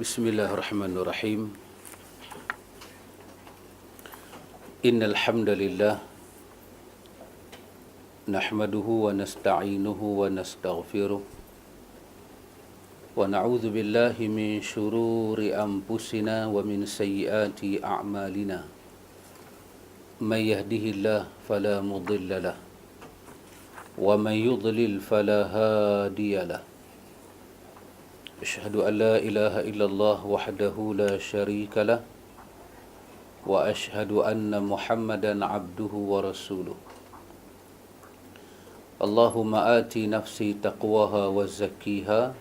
Bismillahirrahmanirrahim. Innal hamdalillah nahmaduhu wa nasta'inuhu wa nastaghfiruh wa na'udzu billahi min shururi anfusina wa min sayyiati a'malina. May yahdihillahu fala mudilla lahu wa may yudlil fala hadiya lahu. Asyhadu an la ilaha illallah wahdahu la syarika lah wa asyhadu anna Muhammadan abduhu wa rasuluh. Allahumma ati nafsi taqwaha wa zakkiha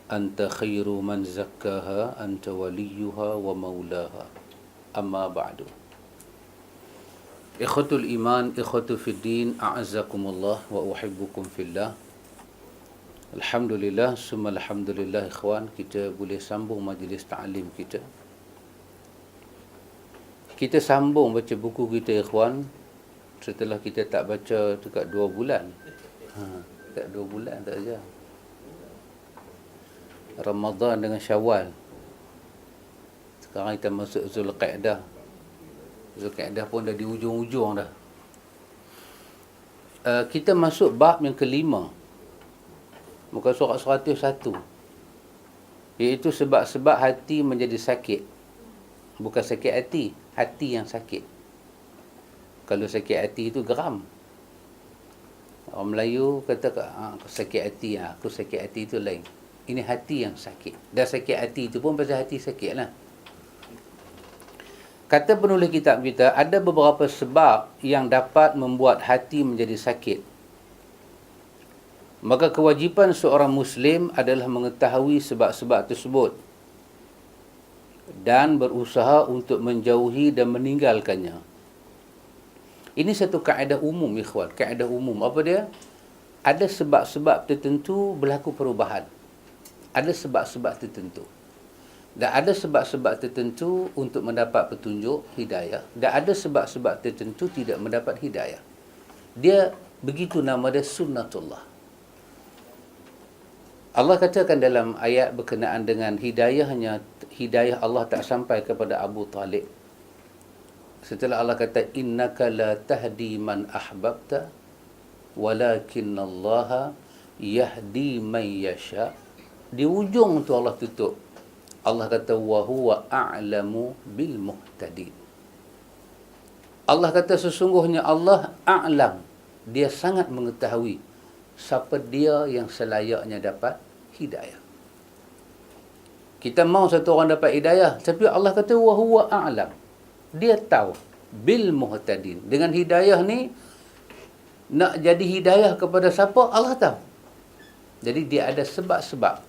anta khairu man zakkaha anta waliyuha wa maulaha. Amma ba'du. Ikhwatul iman, ikhwatu fid din, a'azzakumullah wa uhibbukum fillah. Alhamdulillah, summa alhamdulillah ikhwan, kita boleh sambung majlis ta'lim kita. Kita sambung baca buku kita ikhwan setelah kita tak baca dekat 2 bulan. Tak 2 bulan tak saja. Ramadan dengan Syawal. Sekarang kita masuk Zulqa'dah. Zulqa'dah pun dah di ujung-ujung dah. Kita masuk bab yang kelima. Muka surat 101, iaitu sebab-sebab hati menjadi sakit. Bukan sakit hati, hati yang sakit. Kalau sakit hati itu geram. Orang Melayu kata aku sakit hati, aku sakit hati itu lain. Ini hati yang sakit. Dan sakit hati itu pun pasal hati sakit lah. Kata penulis kitab kita, ada beberapa sebab yang dapat membuat hati menjadi sakit. Maka kewajipan seorang Muslim adalah mengetahui sebab-sebab tersebut dan berusaha untuk menjauhi dan meninggalkannya. Ini satu kaedah umum ikhwan. Kaedah umum apa dia? Ada sebab-sebab tertentu berlaku perubahan. Ada sebab-sebab tertentu. Dan ada sebab-sebab tertentu untuk mendapat petunjuk hidayah. Dan ada sebab-sebab tertentu tidak mendapat hidayah. Dia begitu, nama dia sunnatullah. Allah katakan dalam ayat berkenaan dengan hidayahnya, hidayah Allah tak sampai kepada Abu Talib. Setelah Allah kata, innaka la tahdi man ahbabta, walakinallaha yahdi man yasha. Di ujung tu Allah tutup. Allah kata, wa huwa a'lamu bil muhtadin. Allah kata sesungguhnya Allah a'lam. Dia sangat mengetahui siapa dia yang selayaknya dapat hidayah. Kita mahu satu orang dapat hidayah, tapi Allah kata wa huwa a'lam. Dia tahu bil muhtadin. Dengan hidayah ni nak jadi hidayah kepada siapa Allah tahu. Jadi dia ada sebab-sebab.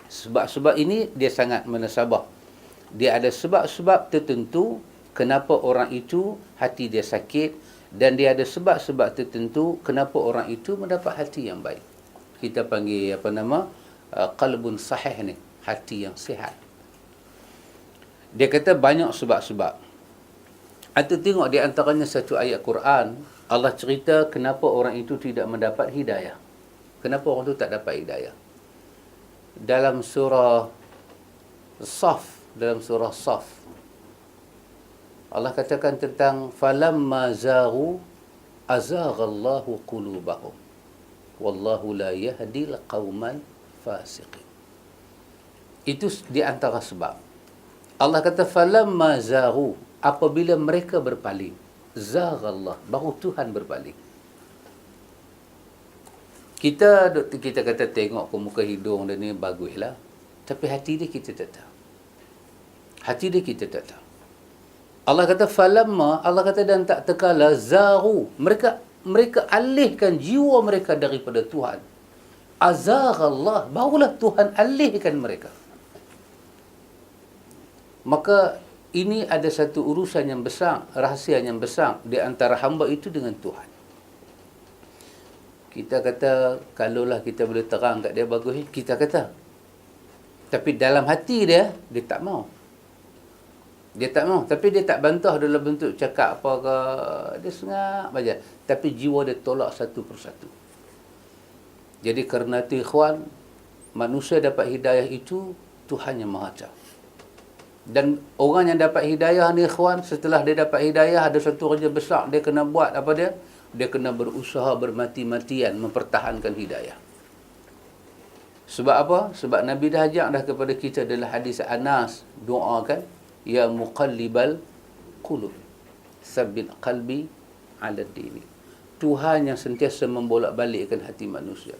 Sebab-sebab ini dia sangat menasabah. Dia ada sebab-sebab tertentu kenapa orang itu hati dia sakit, dan dia ada sebab-sebab tertentu kenapa orang itu mendapat hati yang baik. Kita panggil qalbun sahih ni, hati yang sihat. Dia kata banyak sebab-sebab. Atau tengok di antaranya satu ayat Quran, Allah cerita kenapa orang itu tidak mendapat hidayah. Kenapa orang itu tak dapat hidayah. Dalam surah Saf, Allah katakan tentang falamma zaghu azaghallahu qulubahum wallahu la yahdil qauman fasiqin. Itu di antara sebab. Allah kata falamma zaghu, apabila mereka berpaling, zaghallah, baru Tuhan berpaling. Kita kata tengok ke muka hidung dia ni baguslah, tapi hati dia kita tak tahu. Hati dia kita tak tahu. Allah kata falamma, Allah kata dan tak terkala zaghu, mereka alihkan jiwa mereka daripada Tuhan. Azaghallah, barulah Tuhan alihkan mereka. Maka ini ada satu urusan yang besar, rahsia yang besar di antara hamba itu dengan Tuhan. Kita kata kalaulah kita boleh terang kat dia bagus, kita kata. Tapi dalam hati dia tak mau. Dia tak mau, tapi dia tak bantah dalam bentuk cakap apa ke, dia sengak saja. Tapi jiwa dia tolak satu persatu. Jadi kerana itu ikhwan, manusia dapat hidayah itu Tuhan yang Maha Esa. Dan orang yang dapat hidayah ni ikhwan, setelah dia dapat hidayah, ada satu kerja besar dia kena buat. Apa dia? Dia kena berusaha bermati-matian mempertahankan hidayah. Sebab apa? Sebab Nabi dah ajak dah kepada kita dalam hadis Anas, doakan, ya muqallibal qulub, sabbit qalbi ala dini. Tuhan yang sentiasa membolak-balikkan hati manusia.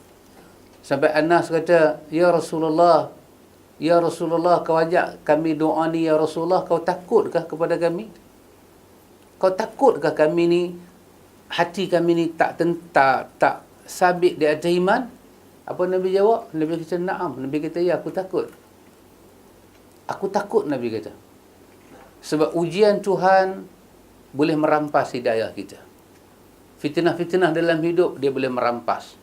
Sampai Anas kata, ya Rasulullah, kau ajak kami doa ni, ya Rasulullah, kau takutkah kepada kami? Kau takutkah kami ni, hati kami ni tak sabit di atas iman? Apa Nabi jawab? Nabi kata, na'am. Nabi kata, ya, aku takut. Aku takut, Nabi kata. Sebab ujian Tuhan boleh merampas hidayah kita. Fitnah-fitnah dalam hidup, dia boleh merampas.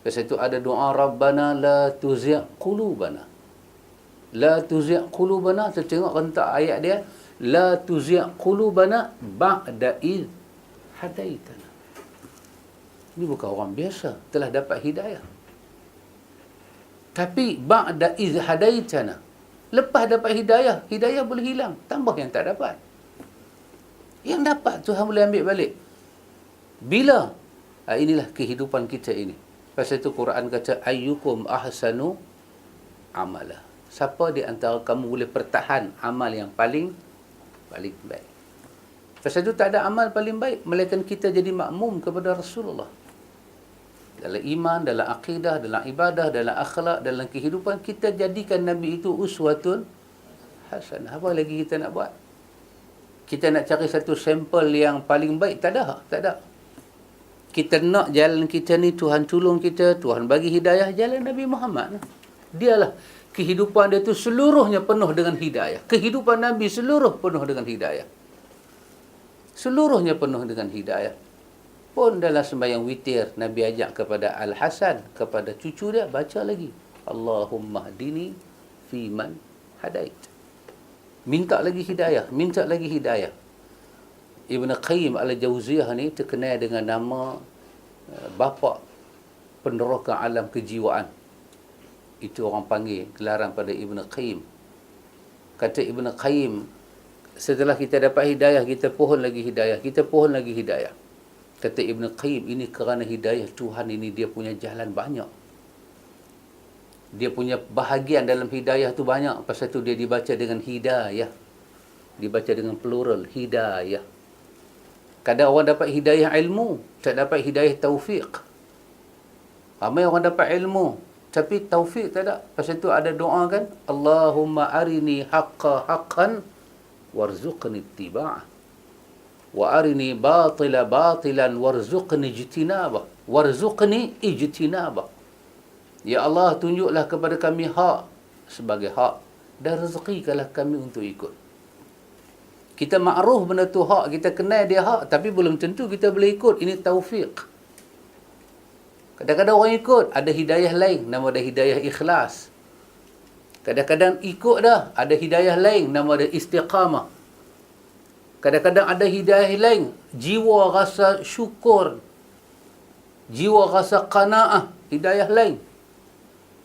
Lepas itu ada doa, Rabbana la tuzigh qulubana. La tuzigh qulubana, saya tengok rentak ayat dia, la tuzigh qulubana ba'da idh hadaitana. Ini bukan orang biasa, telah dapat hidayah. Tapi ba'da idh hadaitana, lepas dapat hidayah, hidayah boleh hilang, tambah yang tak dapat. Yang dapat Tuhan boleh ambil balik. Bila? Inilah kehidupan kita ini. Pasal itu Quran kata, ayyukum ahsanu amala. Siapa di antara kamu boleh pertahan amal yang paling baik. Pasal itu tak ada amal paling baik melainkan kita jadi makmum kepada Rasulullah. Dalam iman, dalam akidah, dalam ibadah, dalam akhlak, dalam kehidupan, kita jadikan Nabi itu uswatun hasanah. Apa lagi kita nak buat? Kita nak cari satu sampel yang paling baik? Tak ada. Kita nak jalan kita ni, Tuhan tolong kita, Tuhan bagi hidayah, jalan Nabi Muhammad. Dialah kehidupan dia tu seluruhnya penuh dengan hidayah. Kehidupan Nabi seluruh penuh dengan hidayah. Seluruhnya penuh dengan hidayah. Pun dalam sembahyang witir, Nabi ajak kepada Al-Hasan, kepada cucu dia, baca lagi, Allahumma hdini fiman hadait. Minta lagi hidayah. Ibn Qayyim al-Jauziyah ni terkenal dengan nama bapa peneroka alam kejiwaan. Itu orang panggil gelaran pada Ibn Qayyim. Kata Ibn Qayyim, setelah kita dapat hidayah, kita pohon lagi hidayah. Kata Ibn Qayyim, ini kerana hidayah Tuhan ini, dia punya jalan banyak. Dia punya bahagian dalam hidayah tu banyak. Pasal tu dia dibaca dengan hidayah. Dibaca dengan plural, hidayah. Kadang orang dapat hidayah ilmu, tak dapat hidayah taufiq. Ramai orang dapat ilmu, tapi taufiq tak ada. Pasal tu ada doa kan, Allahumma arini haqqa haqqan warzuqni ittiba'ah. Wa arini batila batilan warzuqni ijtinabah. Ya Allah, tunjuklah kepada kami hak sebagai hak dan rezekikanlah kami untuk ikut. Kita ma'ruf benda tu hak, kita kenal dia hak, tapi belum tentu kita boleh ikut. Ini taufiq. Kadang-kadang orang ikut, ada hidayah lain, nama dia hidayah ikhlas. Kadang-kadang ikut dah, ada hidayah lain, nama dia istiqamah. Kadang-kadang ada hidayah lain, jiwa rasa syukur, jiwa rasa qanaah, hidayah lain.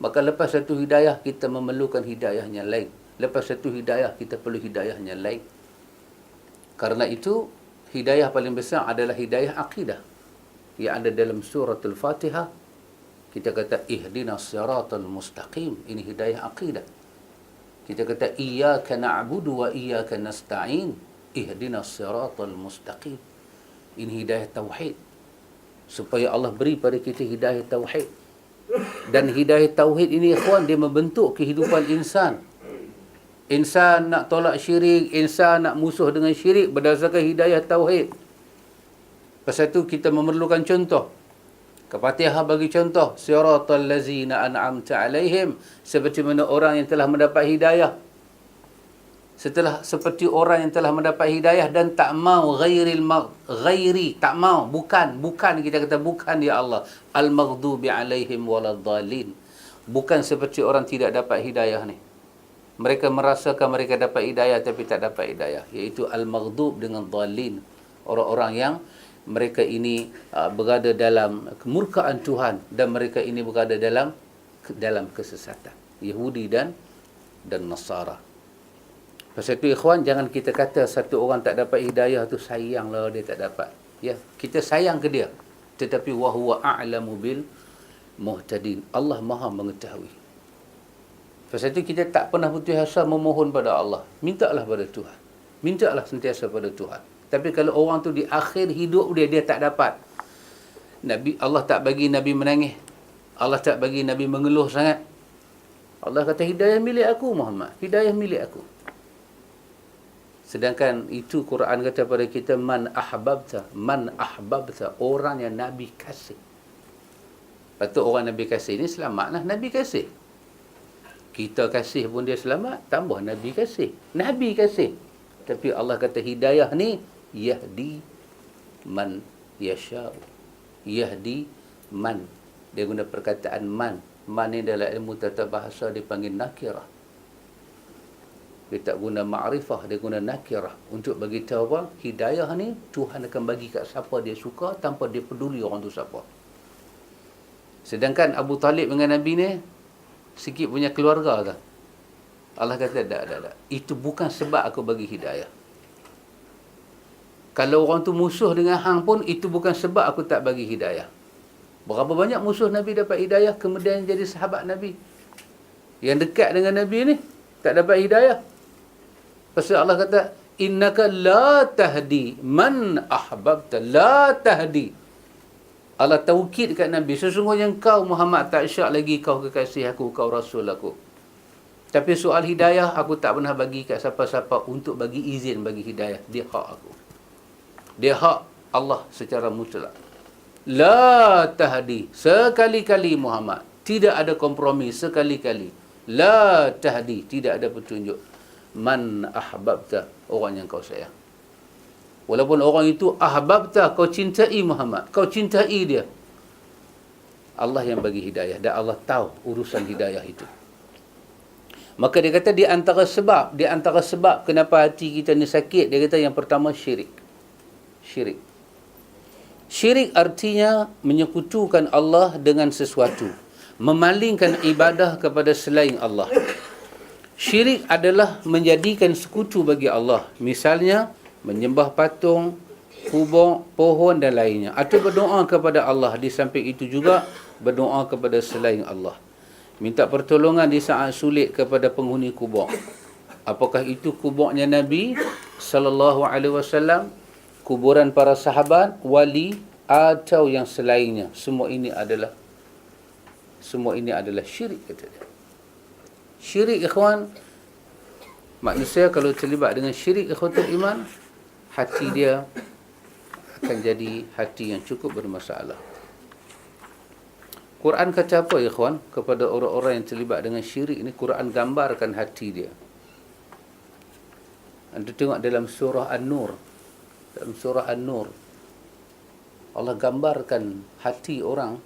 Maka lepas satu hidayah, kita memerlukan hidayahnya lain. Lepas satu hidayah, kita perlu hidayahnya lain. Karena itu, hidayah paling besar adalah hidayah akidah. Yang ada dalam surah Al-Fatihah, kita kata, ihdinas siratal mustaqim. Ini hidayah akidah. Kita kata, iyyaka na'budu wa iyyaka nasta'in. Ihdinas siratal mustaqim. Ini hidayah tauhid. Supaya Allah beri pada kita hidayah tauhid. Dan hidayah tauhid ini, ikhwan, dia membentuk kehidupan insan. Insan nak tolak syirik, insan nak musuh dengan syirik berdasarkan hidayah tauhid. Pasal itu kita memerlukan contoh. Al-Fatihah bagi contoh, siratal ladzina an'amta alaihim, seperti mana orang yang telah mendapat hidayah. Seperti orang yang telah mendapat hidayah dan tak mau tak mau, bukan kita kata bukan ya Allah, al-maghdubi alaihim waladhdallin. Bukan seperti orang tidak dapat hidayah ni. Mereka merasakan mereka dapat hidayah tapi tak dapat hidayah, iaitu al-maghdub dengan dhalin. Orang-orang yang mereka ini berada dalam kemurkaan Tuhan dan mereka ini berada dalam kesesatan. Yahudi dan dan Nasara. Pasal itu ikhwan, jangan kita kata satu orang tak dapat hidayah tu sayanglah dia tak dapat. Ya, kita sayang ke dia. Tetapi wa huwa a'lamu bil muhtadin. Allah Maha mengetahui. Pasal itu kita tak pernah putus asa memohon pada Allah. Mintalah pada Tuhan. Mintalah sentiasa pada Tuhan. Tapi kalau orang tu di akhir hidup dia tak dapat. Allah tak bagi Nabi menangis. Allah tak bagi Nabi mengeluh sangat. Allah kata hidayah milik aku Muhammad. Hidayah milik aku. Sedangkan itu Quran kata pada kita man ahbabta. Man ahbabta. Orang yang Nabi kasih. Patut orang Nabi kasih ni selamatlah Nabi kasih. Kita kasih pun dia selamat, tambah Nabi kasih. Nabi kasih. Tapi Allah kata hidayah ni yahdi man yasha. Yahdi man. Dia guna perkataan man. Man ni dalam ilmu tata bahasa dipanggil nakirah. Dia tak guna ma'rifah, dia guna nakirah. Untuk bagi tahu apa? Hidayah ni Tuhan akan bagi kat siapa dia suka tanpa dia peduli orang tu siapa. Sedangkan Abu Talib dengan Nabi ni sikit punya keluarga tak? Allah kata tak. Itu bukan sebab aku bagi hidayah. Kalau orang tu musuh dengan hang pun, itu bukan sebab aku tak bagi hidayah. Berapa banyak musuh Nabi dapat hidayah, kemudian jadi sahabat Nabi. Yang dekat dengan Nabi ni, tak dapat hidayah. Pasal Allah kata, innaka la tahdi man ahbabta. La tahdi. Allah taukid kat Nabi, sesungguhnya kau Muhammad tak syak lagi kau kekasih aku, kau rasul aku. Tapi soal hidayah, aku tak pernah bagi kat siapa-siapa untuk bagi izin bagi hidayah. Dia hak aku. Dia hak Allah secara mutlak. La tahdi. Sekali-kali Muhammad. Tidak ada kompromi sekali-kali. La tahdi. Tidak ada petunjuk. Man ahbabta. Orang yang kau sayang. Walaupun orang itu ahbabta, kau cintai Muhammad, kau cintai dia. Allah yang bagi hidayah dan Allah tahu urusan hidayah itu. Maka dia kata di antara sebab kenapa hati kita ni sakit, dia kata yang pertama syirik. Syirik artinya menyekutukan Allah dengan sesuatu, memalingkan ibadah kepada selain Allah. Syirik adalah menjadikan sekutu bagi Allah. Misalnya menyembah patung, kubur, pohon dan lainnya. Atau berdoa kepada Allah. Di samping itu juga berdoa kepada selain Allah. Minta pertolongan di saat sulit kepada penghuni kubur. Apakah itu kuburnya Nabi SAW, kuburan para sahabat, wali atau yang selainnya. Semua ini adalah syirik, kata dia. Syirik, ikhwan, manusia kalau terlibat dengan syirik, ikhwatul iman, hati dia akan jadi hati yang cukup bermasalah. Quran kata apa, ikhwan, kepada orang-orang yang terlibat dengan syirik ni? Quran gambarkan hati dia. Anda tengok dalam surah An-Nur. Dalam surah An-Nur, Allah gambarkan hati orang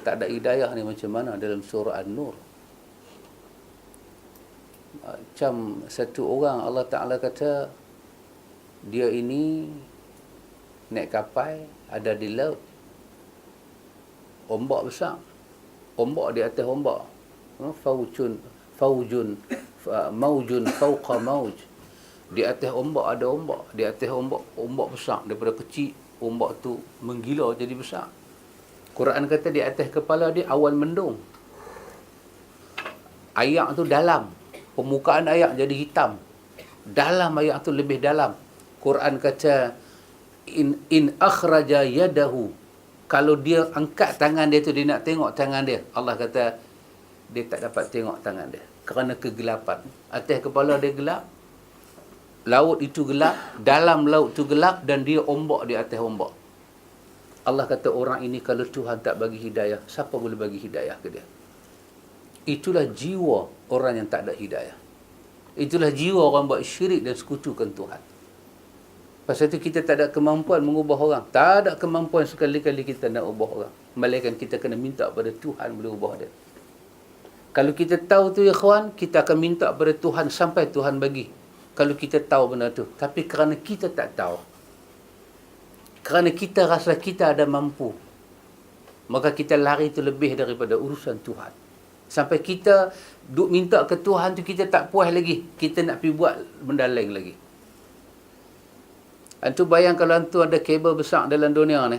tak ada hidayah ni macam mana dalam surah An-Nur. Macam satu orang Allah Ta'ala kata dia ini naik kapal, ada di laut, ombak besar, ombak di atas ombak, maujun fauqa mauj, di atas ombak ada ombak, di atas ombak besar, daripada kecil ombak tu menggila jadi besar. Quran kata di atas kepala dia awan mendung, air tu dalam, permukaan air jadi hitam, dalam air tu lebih dalam. Quran kata in akhraja yadahu, kalau dia angkat tangan dia tu, dia nak tengok tangan dia, Allah kata dia tak dapat tengok tangan dia kerana kegelapan. Atas kepala dia gelap, laut itu gelap, dalam laut itu gelap, dan dia ombak di atas ombak. Allah kata orang ini kalau Tuhan tak bagi hidayah, siapa boleh bagi hidayah ke dia? Itulah jiwa orang yang tak ada hidayah. Itulah jiwa orang buat syirik dan sekutukan Tuhan. Pasal itu kita tak ada kemampuan mengubah orang. Tak ada kemampuan sekali-kali kita nak ubah orang. Melainkan kita kena minta pada Tuhan boleh ubah dia. Kalau kita tahu tu, ikhwan, kita akan minta pada Tuhan sampai Tuhan bagi. Kalau kita tahu benda tu. Tapi kerana kita tak tahu, kerana kita rasa kita ada mampu, maka kita lari itu lebih daripada urusan Tuhan. Sampai kita duk minta ke Tuhan tu, kita tak puas lagi. Kita nak pergi buat benda lain lagi. Antu bayang kalau antu ada kabel besar dalam dunia ni.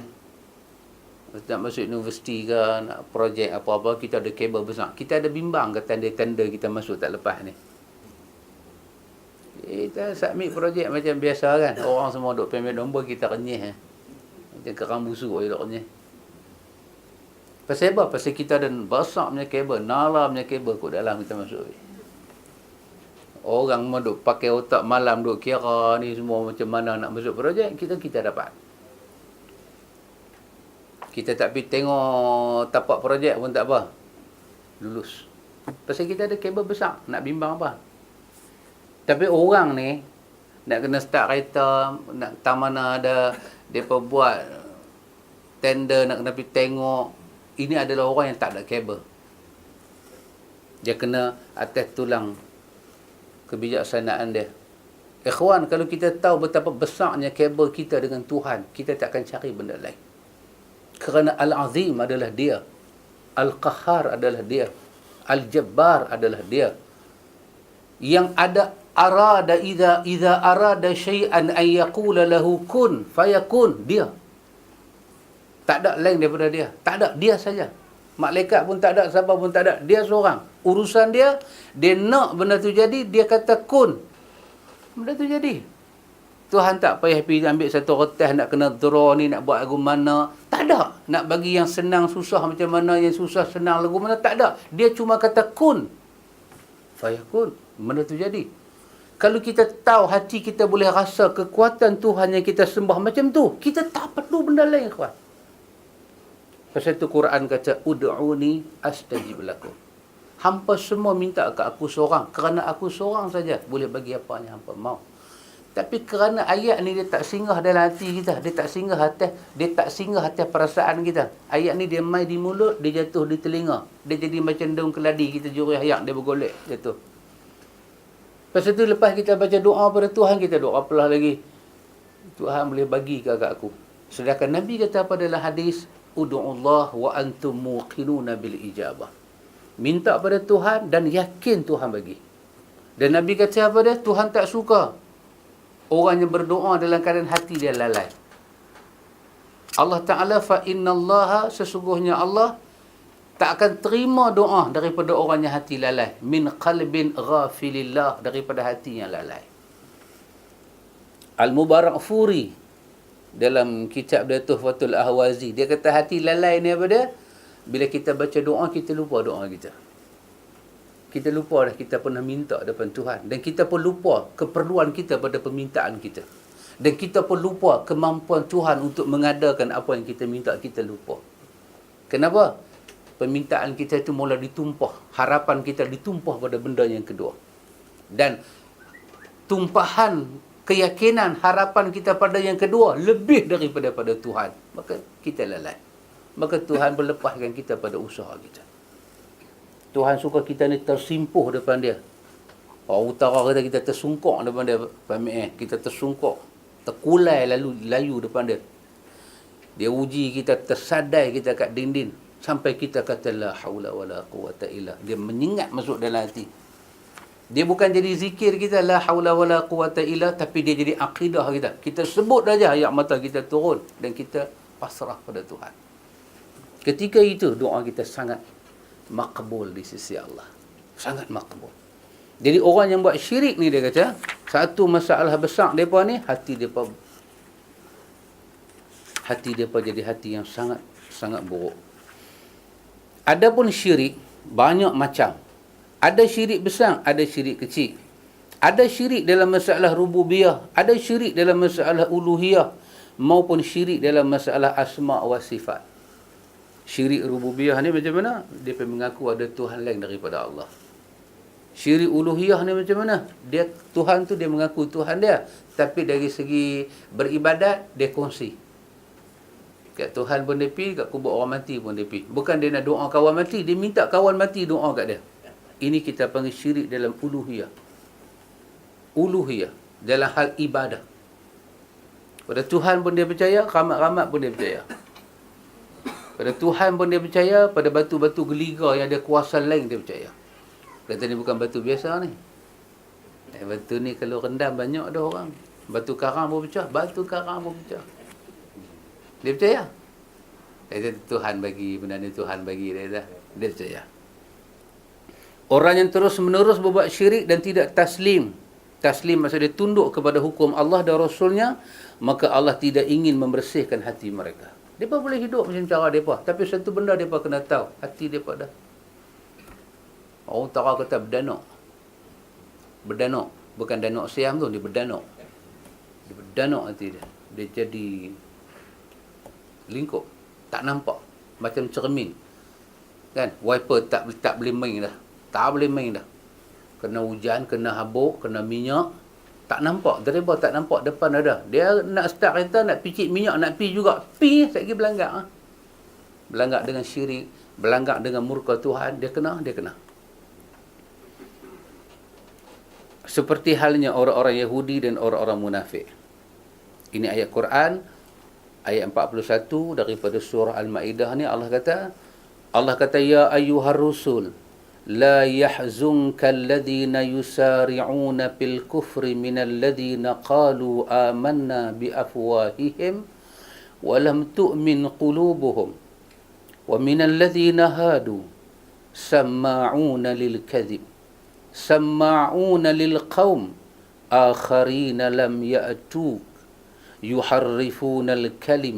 Nak masuk universiti ke, nak projek apa-apa, kita ada kabel besar. Kita ada bimbang ke tanda-tanda kita masuk tak lepas ni. Kita submit projek macam biasa kan. Orang semua duk pemit nombor, kita kenyih. Macam kerang busuk je duk kenyih. Pasal apa? Pasal kita ada besar punya kabel, nala punya kabel kat dalam kita masuk. Orang mau duk pakai otak malam, duk kira ni semua macam mana nak masuk projek, kita dapat. Kita tak pergi tengok tapak projek pun tak apa. Lulus. Pasal kita ada kabel besar, nak bimbang apa. Tapi orang ni, nak kena start kereta, nak tak mana ada, mereka buat tender, nak kena pergi tengok. Ini adalah orang yang tak ada kabel. Dia kena atas tulang kebijaksanaan dia. Ikhwan, kalau kita tahu betapa besarnya kabel kita dengan Tuhan, kita tak akan cari benda lain. Kerana Al-Azim adalah dia. Al-Qahhar adalah dia. Al-Jabbar adalah dia. Yang ada arada idza arada syai'an an yaqula lahu kun fayakun, dia. Tak ada lain daripada dia. Tak ada, dia saja. Malaikat pun tak ada, siapa pun tak ada. Dia seorang. Urusan dia, dia nak benda tu jadi, dia kata kun. Benda tu jadi. Tuhan tak payah pergi ambil satu kertas, nak kena draw ni, nak buat lagu mana. Tak ada. Nak bagi yang senang susah macam mana, yang susah senang lagu mana. Tak ada. Dia cuma kata kun. Fayakun. Benda tu jadi. Kalau kita tahu, hati kita boleh rasa kekuatan Tuhan yang kita sembah macam tu, kita tak perlu benda lain, kawan. Pasal itu Quran kata, ud'uni astajib lakum. Hampa semua minta ke aku seorang. Kerana aku seorang saja boleh bagi apa yang hampa mau. Tapi kerana ayat ni dia tak singgah dalam hati kita. Dia tak singgah atas perasaan kita. Ayat ni dia mai di mulut, dia jatuh di telinga. Dia jadi macam daun keladi, kita jurih ayak, dia bergolek, jatuh. Pasal tu lepas kita baca doa pada Tuhan, kita doa apalah lagi. Tuhan boleh bagi ke aku. Sedangkan Nabi kata pada dalam hadis, ud'ullah wa antum muqinuna bil ijabah. Minta pada Tuhan dan yakin Tuhan bagi. Dan Nabi kata apa dia? Tuhan tak suka orang yang berdoa dalam keadaan hati dia lalai. Allah Ta'ala fa innallaha, sesungguhnya Allah tak akan terima doa daripada orang yang hati lalai. Min qalbin ghafilillah, daripada hati yang lalai. Al-Mubarak Furi dalam kitab dia Tuhfatul Ahwazi, dia kata hati lalai ni apa dia? Bila kita baca doa, kita lupa doa kita. Kita lupa dah kita pernah minta depan Tuhan. Dan kita pun lupa keperluan kita pada permintaan kita. Dan kita pun lupa kemampuan Tuhan untuk mengadakan apa yang kita minta, kita lupa. Kenapa? Permintaan kita itu mula ditumpah. Harapan kita ditumpah pada benda yang kedua. Dan tumpahan keyakinan, harapan kita pada yang kedua lebih daripada pada Tuhan. Maka kita lalai. Maka Tuhan berlepaskan kita pada usaha kita. Tuhan suka kita ni tersimpuh depan dia. Orang utara kata kita tersungkok depan dia. Kita tersungkok, terkulai layu depan dia. Dia uji kita, tersadai kita kat dinding. Sampai kita kata la haula wala quwata illa. Dia menyengat masuk dalam hati. Dia bukan jadi zikir kita la haula wala quwata illa, tapi dia jadi akidah kita. Kita sebut saja ayat mata kita turun dan kita pasrah pada Tuhan. Ketika itu doa kita sangat makbul di sisi Allah. Sangat makbul. Jadi orang yang buat syirik ni, dia kata satu masalah besar depa ni, hati depa jadi hati yang sangat buruk. Adapun syirik banyak macam. Ada syirik besar, ada syirik kecil. Ada syirik dalam masalah rububiyah, ada syirik dalam masalah uluhiyah, maupun syirik dalam masalah asma' wa sifat. Syirik rububiyah ni macam mana? Dia mengaku ada Tuhan lain daripada Allah. Syirik uluhiyah ni macam mana? Dia Tuhan tu dia mengaku Tuhan dia, tapi dari segi beribadat dia kongsi. Kat Tuhan pun dia pergi, kat kubur orang mati pun dia pergi. Bukan dia nak doa kawan mati, dia minta kawan mati doa kat dia. Ini kita panggil syirik dalam uluhiyah. Uluhiyah dalam hal ibadah. Pada Tuhan pun dia percaya, ramat-ramat pun dia percaya. Pada Tuhan pun dia percaya, pada batu-batu geliga yang ada kuasa lain dia percaya. Kata ni bukan batu biasa ni. Batu ni kalau rendam banyak dah orang. Batu karang pun pecah, batu karang pun pecah. Dia percaya. Dia Tuhan bagi, benda ni Tuhan bagi dia dah. Dia percaya. Orang yang terus-menerus berbuat syirik dan tidak taslim. Taslim maksudnya dia tunduk kepada hukum Allah dan Rasulnya, maka Allah tidak ingin membersihkan hati mereka. Mereka boleh hidup macam cara mereka. Tapi satu benda mereka kena tahu. Hati mereka dah. Orang Utara kata berdanuk. Berdanuk. Bukan danuk siam tu. Dia berdanuk. Dia berdanuk hati dia. Dia jadi lingkup. Tak nampak. Macam cermin. Kan? Wiper tak boleh main dah. Tak boleh main dah. Kena hujan, kena habuk, kena minyak. Tak nampak. Driver tak nampak depan ada. Dia nak start kereta, nak picit minyak, nak pi juga. Pi, sekali berlanggar. Berlanggar dengan syirik. Berlanggar dengan murka Tuhan. Dia kena. Seperti halnya orang-orang Yahudi dan orang-orang munafik. Ini ayat Quran. Ayat 41 daripada surah Al-Ma'idah ni Allah kata, Ya ayyuhar rusul. لا يحزنك الذين يسارعون في الكفر من الذين قالوا آمنا بأفواههم ولم تؤمن قلوبهم ومن الذين هادوا سماعون للكذب سماعون للقوم آخرين لم يأتوك يحرفون الكلم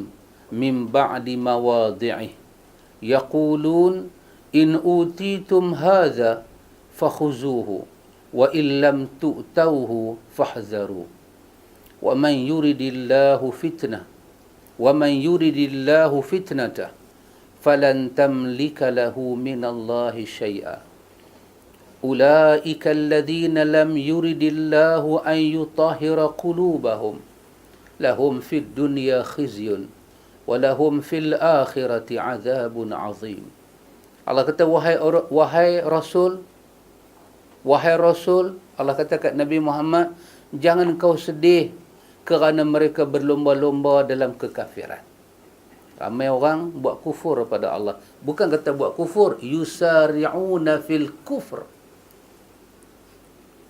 من بعد مواضعه يقولون إن أوتيتم هذا فخذوه وإن لم تؤتوه فاحذروا ومن يرد الله فتنته فلن تملك له من الله شيئا أولئك الذين لم يرد الله أن يطهر قلوبهم لهم في الدنيا خزي ولهم في الآخرة عذاب عظيم. Allah kata, wahai Rasul, Allah kata kat Nabi Muhammad, jangan kau sedih kerana mereka berlomba-lomba dalam kekafiran. Ramai orang buat kufur pada Allah. Bukan kata buat kufur, yusari'una fil kufr.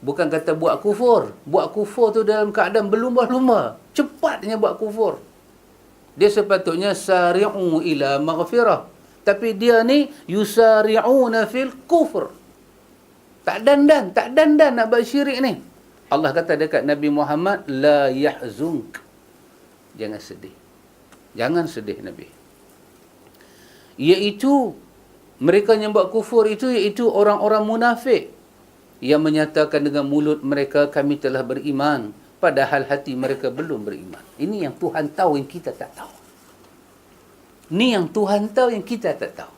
Bukan kata buat kufur. Buat kufur tu dalam keadaan berlomba-lomba. Cepatnya buat kufur. Dia sepatutnya sari'u ila maghfirah. Tapi dia ni yusari'una fil kufr. Tak dandan nak buat syirik ni. Allah kata dekat Nabi Muhammad, la yahzunk. Jangan sedih Nabi. Iaitu mereka yang buat kufur itu iaitu orang-orang munafik yang menyatakan dengan mulut mereka kami telah beriman, padahal hati mereka belum beriman. Ini yang Tuhan tahu yang kita tak tahu. Ni yang Tuhan tahu yang kita tak tahu.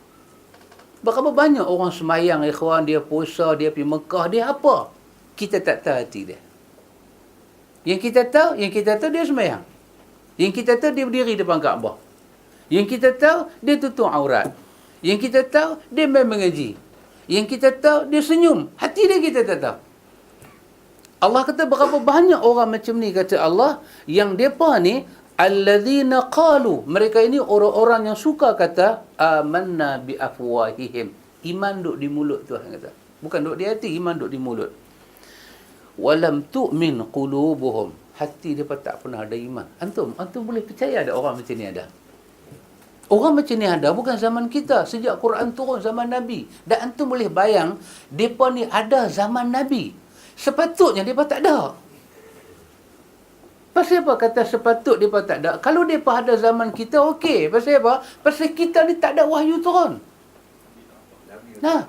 Berapa banyak orang semayang, ikhwan, dia puasa, dia pergi Mekah, dia apa? Kita tak tahu hati dia. Yang kita tahu dia semayang. Yang kita tahu dia berdiri depan Kaabah. Yang kita tahu dia tutup aurat. Yang kita tahu dia main mengaji. Yang kita tahu dia senyum. Hati dia kita tak tahu. Allah kata berapa banyak orang macam ni, kata Allah, yang depa ni alladzina qalu, mereka ini orang-orang yang suka kata amanna bi afwahihim. Iman duk di mulut, Tuhan kata. Bukan duk di hati, iman duk di mulut. Walam tu'min qulubuhum. Hati dia tak pernah ada iman. Antum boleh percaya ada orang macam ni ada? Orang macam ni ada bukan zaman kita, sejak Quran turun zaman Nabi. Dan antum boleh bayang depa ni ada zaman Nabi. Sepatutnya depa tak ada. Pasal apa kata sepatut mereka tak ada? Kalau mereka ada zaman kita, okey. Pasal apa? Pasal kita ni tak ada wahyu turun. Nah,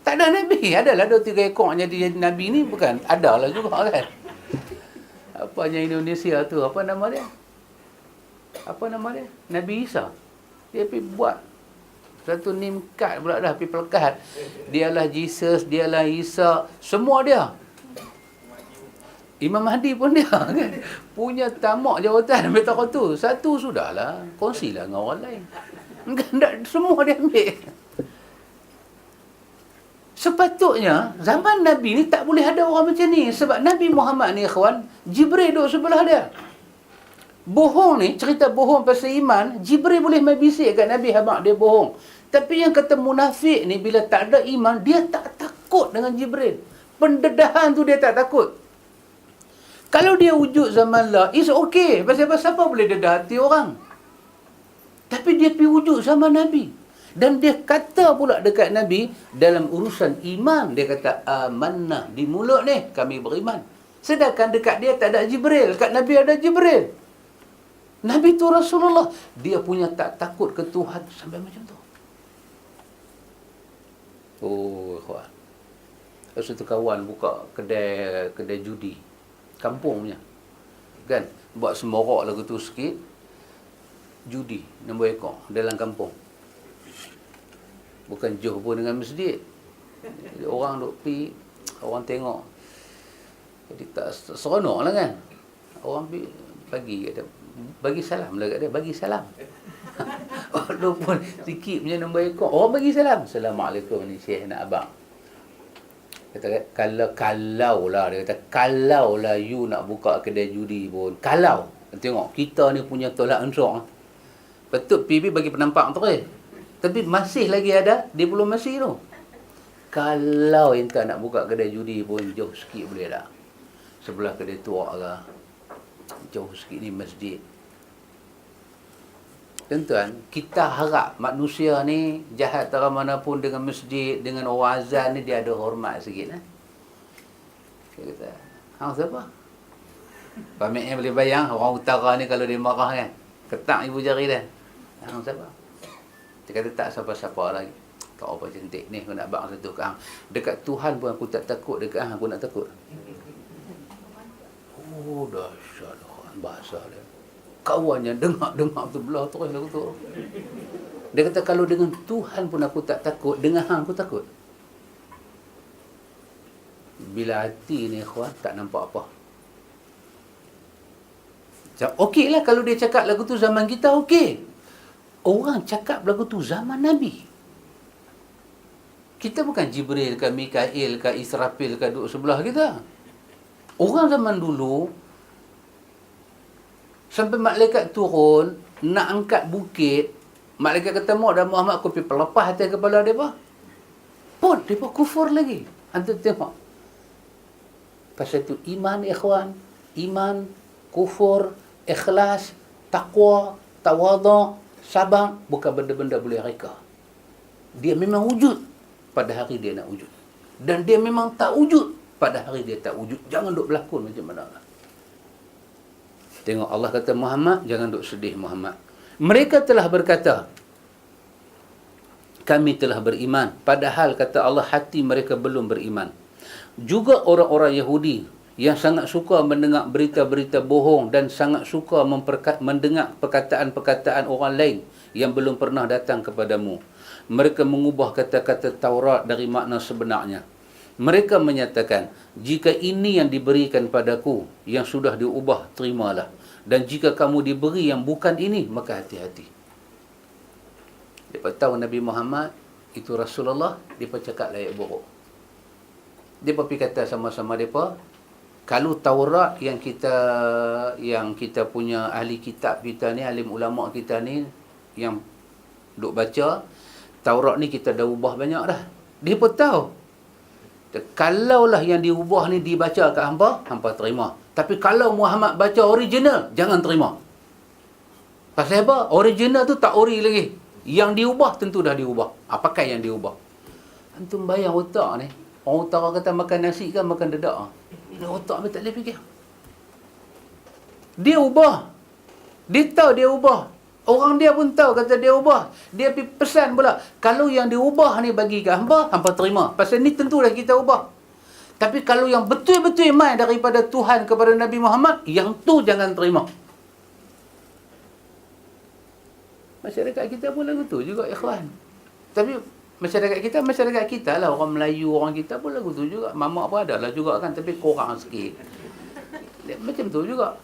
tak ada Nabi. Adalah 2-3 ekor jadi Nabi ni, bukan? Adalah juga kan. Apanya Indonesia tu? Apa nama dia? Nabi Isa. Dia pergi buat satu name card pula dah. Pergi pelekat. Dialah Jesus, dialah Isa. Semua dia. Imam Mahdi pun dia kan punya tamak jawatan ambil takut tu. Satu sudahlah, kongsilah dengan orang lain. Kan semua dia ambil. Sepatutnya zaman Nabi ni tak boleh ada orang macam ni, sebab Nabi Muhammad ni ikhwan, Jibril duduk sebelah dia. Bohong ni, cerita bohong pasal iman, Jibril boleh main bisik kat Nabi habaq dia bohong. Tapi yang kata munafik ni, bila tak ada iman, dia tak takut dengan Jibril. Pendedahan tu dia tak takut. Kalau dia wujud zaman lah, it's okay. Pasal siapa boleh dedah hati orang. Tapi dia pergi wujud zaman Nabi. Dan dia kata pula dekat Nabi, dalam urusan iman, dia kata, amanah. Di mulut ni, kami beriman. Sedangkan dekat dia tak ada Jibril. Kat Nabi ada Jibril. Nabi tu Rasulullah. Dia punya tak takut ke Tuhan sampai macam tu. Oh, ikhwan. Satu kawan buka kedai judi. Kampung punya. Kan? Buat semorak lagu tu sikit. Judi. Nombor ekor. Dalam kampung. Bukan jauh pun dengan masjid. Jadi orang duk pergi. Orang tengok. Jadi tak seronok lah kan. Orang pergi bagi kat dia. Bagi salam lah kat dia. Bagi salam. Walaupun sikit punya nombor ekor. Orang bagi salam. Assalamualaikum ni Syekh nak abang. Kata kalau lah. Dia kata kalau lah you nak buka kedai judi pun. Kalau. Tengok kita ni punya tolak ansur. Betul PB bagi penampak tu eh. Tapi masih lagi ada. Dia belum masih tu. Kalau enta nak buka kedai judi pun jauh sikit boleh tak? Sebelah kedai tua ke. Jauh sikit ni masjid. Tuan-tuan, kita harap manusia ni jahat tara mana pun dengan masjid, dengan orang azan ni dia ada hormat sikit. Dia kata, hang siapa? Pamitnya boleh bayang, orang utara ni kalau dia marah kan. Ketak ibu jari dia. Hang siapa? Dia kata tak siapa-siapa lagi. Kau apa cantik ni, aku nak bang satu ke hang. Dekat Tuhan pun aku tak takut, dekat hang aku nak takut. Oh, dahsyat bahasa dia. Kawannya dengar tu belah terus lagu tu. Dia kata kalau dengan Tuhan pun aku tak takut, dengan hang aku takut. Bila hati ni ikhwan tak nampak apa. Okey lah kalau dia cakap lagu tu zaman kita, okey. Orang cakap lagu tu zaman Nabi. Kita bukan Jibril ke Mikail ke Israfil ke duduk sebelah kita. Orang zaman dulu, sampai malaikat turun, nak angkat bukit, malaikat kata, dah Muhammad aku pergi pelepah atas kepala dia apa? Pun, dia pun kufur lagi. Antum tengok. Pasal itu iman, ikhwan. Iman, kufur, ikhlas, taqwa, tawaduk, sabar, bukan benda-benda boleh reka. Dia memang wujud pada hari dia nak wujud. Dan dia memang tak wujud pada hari dia tak wujud. Jangan duk berlakon macam mana lah. Tengok Allah kata Muhammad, jangan duk sedih Muhammad. Mereka telah berkata, kami telah beriman. Padahal kata Allah, hati mereka belum beriman. Juga orang-orang Yahudi yang sangat suka mendengar berita-berita bohong dan sangat suka mendengar perkataan-perkataan orang lain yang belum pernah datang kepadamu. Mereka mengubah kata-kata Taurat dari makna sebenarnya. Mereka menyatakan, jika ini yang diberikan padaku, yang sudah diubah, terimalah. Dan jika kamu diberi yang bukan ini, maka hati-hati. Dia tahu Nabi Muhammad, itu Rasulullah, dia cakap layak buruk. Dia pergi kata sama-sama mereka, kalau Taurat yang kita punya ahli kitab kita ni, alim ulama kita ni, yang duk baca, Taurat ni kita dah ubah banyak dah. Dia pun tahu. Kalaulah yang diubah ni dibaca kat hampa terima. Tapi kalau Muhammad baca original, jangan terima. Pasal apa? Original tu tak ori lagi. Yang diubah tentu dah diubah. Apakah yang diubah? Antum bayang otak ni. Orang utara kata makan nasi kan makan dedak. Ini otak ni tak boleh fikir. Dia ubah. Dia tahu dia ubah. Orang dia pun tahu kata dia ubah. Dia pergi pesan pula. Kalau yang diubah ni bagi ke hampa terima. Pasal ni tentulah kita ubah. Tapi kalau yang betul-betul mai daripada Tuhan kepada Nabi Muhammad, yang tu jangan terima. Masyarakat kita pun lagu tu juga, ikhwan. Tapi masyarakat kita lah. Orang Melayu, orang kita pun lagu tu juga. Mamak pun ada lah juga kan. Tapi kurang sikit. Macam tu juga.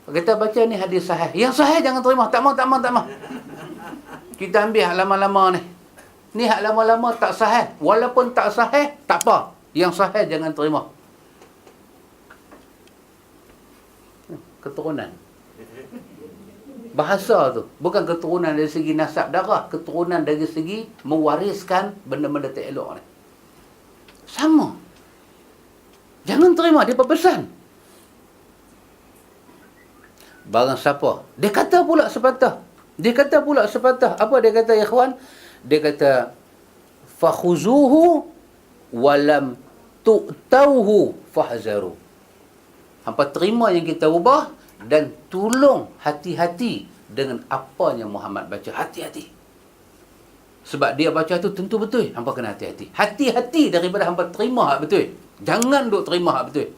Kita baca ni hadis sahih. Yang sahih jangan terima. Tak mau. Kita ambil hak lama-lama ni. Ni hak lama-lama tak sahih. Walaupun tak sahih, tak apa. Yang sahih jangan terima. Keturunan. Bahasa tu bukan keturunan dari segi nasab darah, keturunan dari segi mewariskan benda-benda tak elok ni. Sama. Jangan terima, dia berpesan. Barang siapa, dia kata pula sepatah. Apa dia kata, ya ikhwan? Dia kata, fakhuzuhu walam tu'tauhu fahzaru. Hampa terima yang kita ubah dan tolong hati-hati dengan apa yang Muhammad baca. Hati-hati. Sebab dia baca tu tentu betul. Hampa kena hati-hati. Hati-hati daripada hampa terima hak betul. Jangan duk terima hak betul.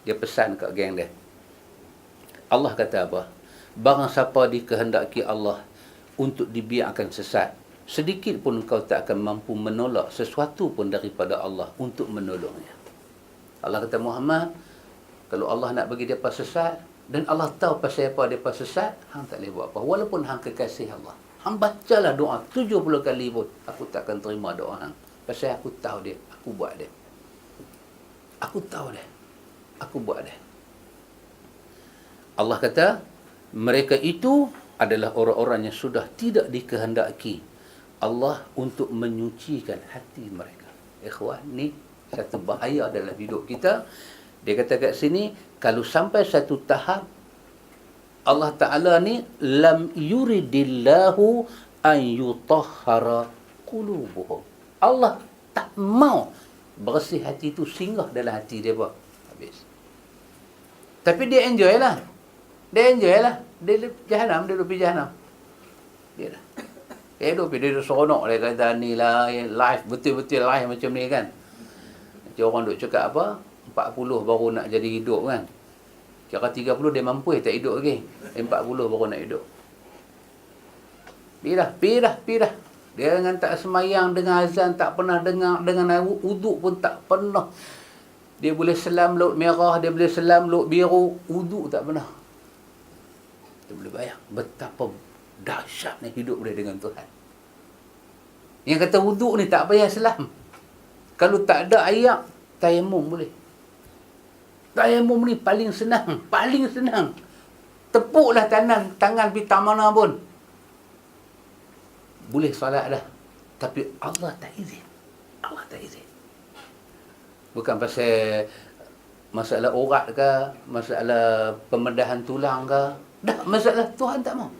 Dia pesan kat geng dia. Allah kata apa? Barang siapa dikehendaki Allah untuk dibiarkan sesat, sedikit pun kau tak akan mampu menolak sesuatu pun daripada Allah untuk menolongnya. Allah kata, Muhammad, kalau Allah nak bagi dia pas sesat, dan Allah tahu pasal apa dia pas sesat, hang tak boleh buat apa. Walaupun hang kekasih Allah, hang bacalah doa 70 kali pun, aku tak akan terima doa hang. Pasal aku tahu dia, aku buat dia. Aku tahu dia, aku buat dia. Allah kata, mereka itu adalah orang-orang yang sudah tidak dikehendaki Allah untuk menyucikan hati mereka. Ikhwan, ni satu bahaya dalam hidup kita. Dia kata kat sini, kalau sampai satu tahap Allah Ta'ala ni lam yuridillahu an yutahhara qulubuhum. Allah tak mau bersih hati itu singgah dalam hati dia apa? Habis. Tapi dia enjoy lah. Dia jahanam, dia duduk pergi jahanam. Dia dah. Dia duduk seronok. Dia kata ni lah, live, betul-betul live macam ni kan. Macam orang duduk cakap apa, 40 baru nak jadi hidup kan. Kira 30 dia mampu tak hidup lagi. 40 baru nak hidup. Pergi dah. Dia dengan tak semayang, dengan azan tak pernah dengar, dengan uduk pun tak pernah. Dia boleh selam laut merah, dia boleh selam laut biru, uduk tak pernah. Kita boleh bayang betapa dahsyatnya hidup dia dengan Tuhan. Yang kata wuduk ni tak payah selam. Kalau tak ada air, tayamum boleh. Tayamum ni paling senang. Tepuklah tangan pergi tak mana pun. Boleh solat dah. Tapi Allah tak izin. Bukan pasal masalah urat ke, masalah pembedahan tulang ke. Dah, masalah Tuhan tak mau.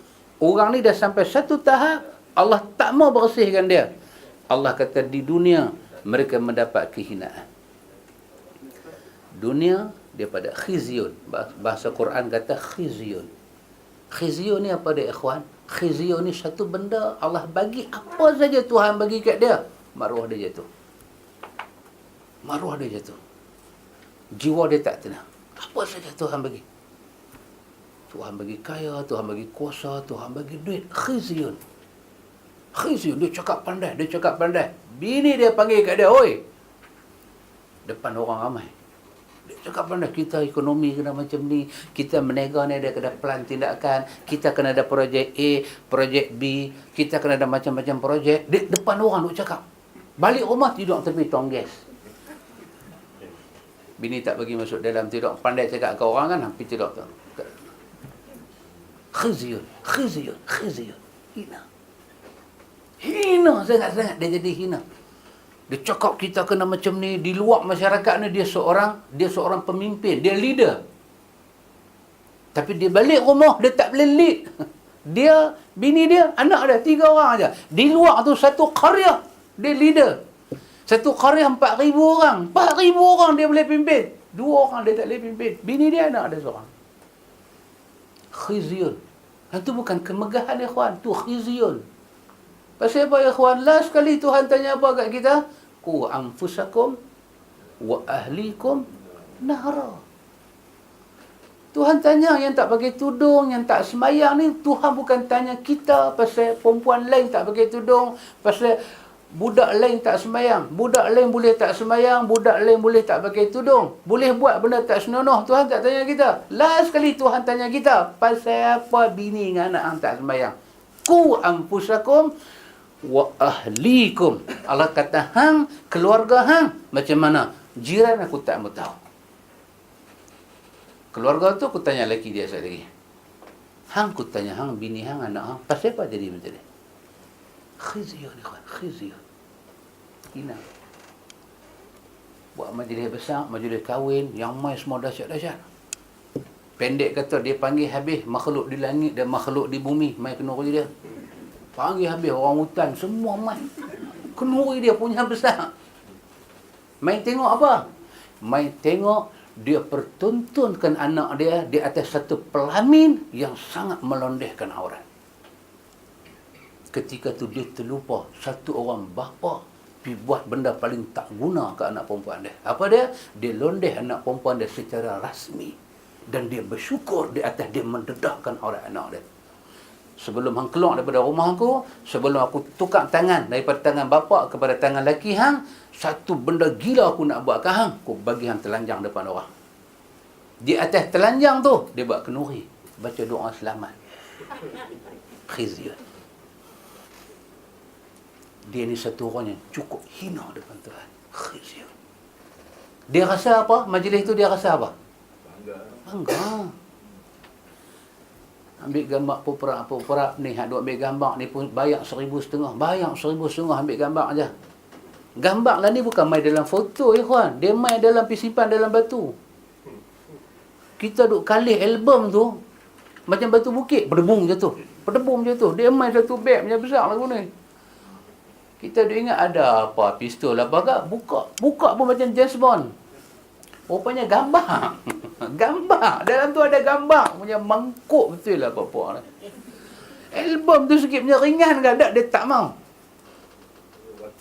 Orang ni dah sampai satu tahap, Allah tak mau bersihkan dia. Allah kata di dunia, mereka mendapat kehinaan. Dunia, dia pada khizyun. Bahasa Quran kata khizyun. Khizyun ni apa dia, ikhwan? Khizyun ni satu benda, Allah bagi apa saja Tuhan bagi kat dia, maruah dia jatuh. Jiwa dia tak tenang. Apa saja Tuhan bagi. Tuhan bagi kaya, Tuhan bagi kuasa, Tuhan bagi duit. Khizyun. Dia cakap pandai. Bini dia panggil kat dia, oi. Depan orang ramai. Dia cakap pandai, kita ekonomi kena macam ni, kita menega ni ada kena plan tindakan, kita kena ada projek A, projek B, kita kena ada macam-macam projek. Dia depan orang duk cakap. Balik rumah tidur tepi tong gas. Bini tak bagi masuk dalam, tidur pandai cakap ke orang kan, hampir tidur tu. Khizyun. Hina sangat-sangat dia jadi hina. Dia cakap kita kena macam ni, di luar masyarakat ni dia seorang pemimpin, dia leader. Tapi dia balik rumah dia tak boleh lead. Dia, bini dia, anak dia 3 orang aja. Di luar tu satu qarya dia leader. Satu qarya 4,000 orang. 4,000 orang dia boleh pimpin. 2 orang dia tak boleh pimpin. Bini dia, anak dia seorang. Khizyun. Itu bukan kemegahan, ikhwan. Itu khizyun. Pasal apa, ikhwan? Last kali Tuhan tanya apa kat kita? Qu anfusakum wa ahlikum nahra. Tuhan tanya yang tak pakai tudung, yang tak semayang ni. Tuhan bukan tanya kita pasal perempuan lain tak pakai tudung, pasal budak lain tak semayang. Budak lain boleh tak semayang, budak lain boleh tak pakai tudung, boleh buat benda tak senonoh. Tuhan tak tanya kita. Last kali Tuhan tanya kita, pasal apa bini dengan anak hang tak semayang? Qu anfusakum wa ahlikum. Allah kata hang, keluarga hang macam mana? Jiran aku tak mau tahu. Keluarga tu aku tanya lelaki dia sekali lagi. Hang ku tanya hang, bini hang, anak hang, pasal apa jadi macam ni? Khizyun, ikhwan, khizyun. Hina. Buat majlis besar, majlis kahwin, yang mai semua dahsyat-dahsyat. Pendek kata, dia panggil habis makhluk di langit dan makhluk di bumi, mai kenuri dia. Panggil habis orang hutan, semua mai. Kenuri dia punya besar. Mai tengok apa? Mai tengok dia pertuntunkan anak dia di atas satu pelamin yang sangat melondehkan aurat. Ketika tu dia terlupa satu orang bapa pergi buat benda paling tak guna ke anak perempuan dia. Apa dia? Dia londeh anak perempuan dia secara rasmi. Dan dia bersyukur di atas dia mendedahkan aurat anak dia. Sebelum hang keluar daripada rumah aku, sebelum aku tukar tangan daripada tangan bapa kepada tangan laki hang, satu benda gila aku nak buat ke hang, aku bagi hang telanjang depan orang. Di atas telanjang tu, dia buat kenuri, baca doa selamat. Khizyun. Dia ni satu orang yang cukup hina depan Tuhan. Khizyun. Dia rasa apa? Majlis tu dia rasa apa? Bangga. Ambil gambar pura-pura ni, hak duk ambil gambar ni pun bayar 1,500. Bayar 1,500 ambil gambar aja. Gambar lah ni bukan main dalam foto, ikhwan. Dia main dalam simpan dalam batu. Kita duk kalih album tu macam batu bukit, berdebung jatuh. Berdebung jatuh. Dia main satu beg macam besar lagu ni. Kita duk ingat ada apa pistol apa ke? Buka pun macam James Bond. Rupanya gambar. Gambar. Dalam tu ada gambar. Punya mangkuk betul lah apa-apa. Album tu sikit punya ringan ke tak? Dia tak mau.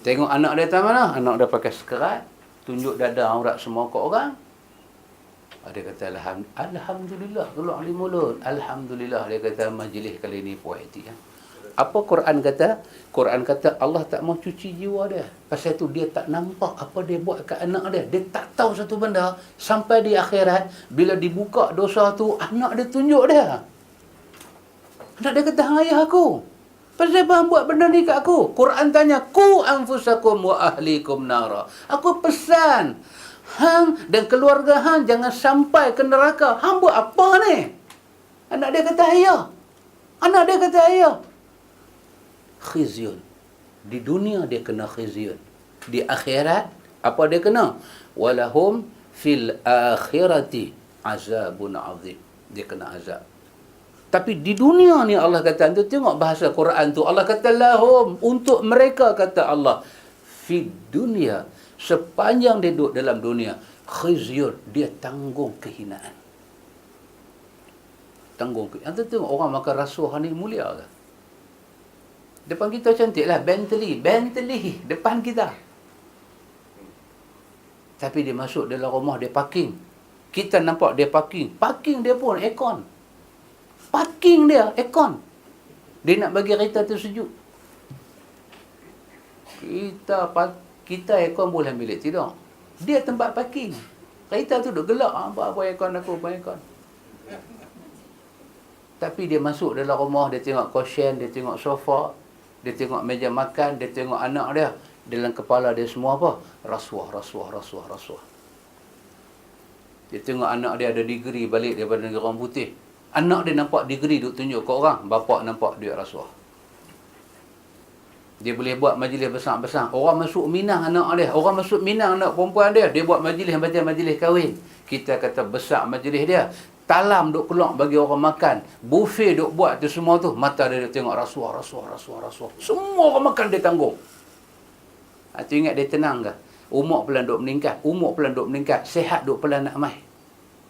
Tengok anak dia tak mana? Anak dia pakai sekerat. Tunjuk dada aurat semua ke orang. Dia kata, Alhamdulillah. Keluar dari mulut. Alhamdulillah. Dia kata, majlis kali ni puas hati. Apa Quran kata? Quran kata Allah tak mau cuci jiwa dia. Pasal tu dia tak nampak apa dia buat kat anak dia. Dia tak tahu satu benda. Sampai di akhirat, bila dibuka dosa tu, anak dia tunjuk dia. Anak dia kata, hang ayah aku. Pasal apa hang buat benda ni kat aku? Quran tanya, Qu anfusakum wa ahlikum nara. Aku pesan, hang dan keluarga hang jangan sampai ke neraka. Hang buat apa ni? Anak dia kata, ayah. Anak dia kata, ayah. Khizyun. Di dunia dia kena khizyun. Di akhirat, apa dia kena? Walahum fil akhirati azabun azim. Dia kena azab. Tapi di dunia ni Allah kata, tu tengok bahasa Quran tu. Allah kata lahum, untuk mereka kata Allah. Fi dunia, sepanjang dia duduk dalam dunia, khizyun, dia tanggung kehinaan. Tanggung kehinaan. Tu tengok orang makan rasuah ni mulia ke? Depan kita cantik lah, Bentley depan kita. Tapi dia masuk dalam rumah, dia parking. Kita nampak dia parking. Parking dia pun aircon. Parking dia aircon. Dia nak bagi kereta tu sejuk. Kita aircon boleh ambil tidak. Dia tempat parking. Kereta tu duk gelak. Apa aircon aku, apa aircon. Tapi dia masuk dalam rumah, dia tengok cushion, dia tengok sofa, dia tengok meja makan, dia tengok anak dia. Dalam kepala dia semua apa? Rasuah. Dia tengok anak dia ada degree balik daripada negara orang putih. Anak dia nampak degree duk tunjuk ke orang. Bapa nampak duit rasuah. Dia boleh buat majlis besar-besar. Orang masuk Minang anak dia. Orang masuk Minang anak perempuan dia. Dia buat majlis macam majlis kahwin. Kita kata besar majlis dia. Talam duk keluar bagi orang makan. Buffet duk buat tu semua tu. Mata dia duk tengok rasuah. Semua orang makan dia tanggung. Tu ingat dia tenang ke? Umur pelan duk meningkat. Sehat duk pelan nak mai.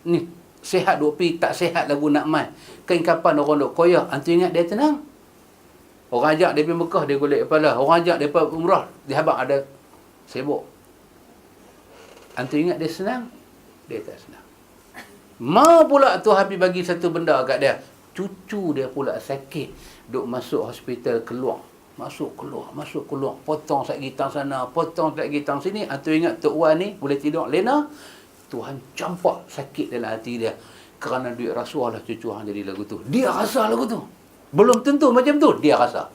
Ni, sehat duk pi, tak sehat lagu nak mai. Kan kapan orang duk koyak. Tu ingat dia tenang? Orang ajak dia pergi Mekah, dia golek kepala. Orang ajak dia pergi umrah, dia habaq ada sibuk. Tu ingat dia senang? Dia tak senang. Mau pula tu Habib bagi satu benda kat dia. Cucu dia pula sakit. Duk masuk hospital keluar. Masuk keluar. Potong sat gitang sana, potong sat gitang sini. Tu ingat Tok Wan ni boleh tidur lena. Tuhan campak sakit dalam hati dia. Kerana duit rasuah lah cucu hang jadi lagu tu. Dia rasa lagu tu. Belum tentu macam tu. Dia rasa.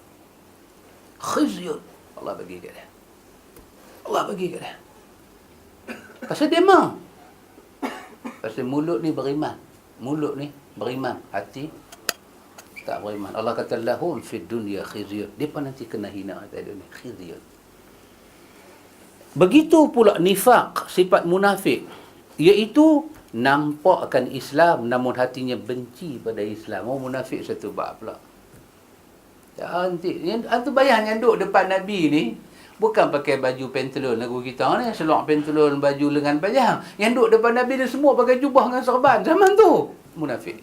Khizyun. Allah bagi kat dia. Pasal dia mau. Pasal mulut ni beriman. Hati tak beriman. Allah kata lahum fid dunya khizyun. Depa nanti kena hina atas dunia, khizyun. Begitu pula nifaq, sifat munafik, iaitu nampakkan Islam namun hatinya benci pada Islam. Oh, munafik satu bab pula. Antu bayang yang duduk depan Nabi ni bukan pakai baju pentelon lagu kita ni, selok pentelon, baju lengan panjang. Yang duduk depan Nabi ni semua pakai jubah dengan serban zaman tu. Munafik.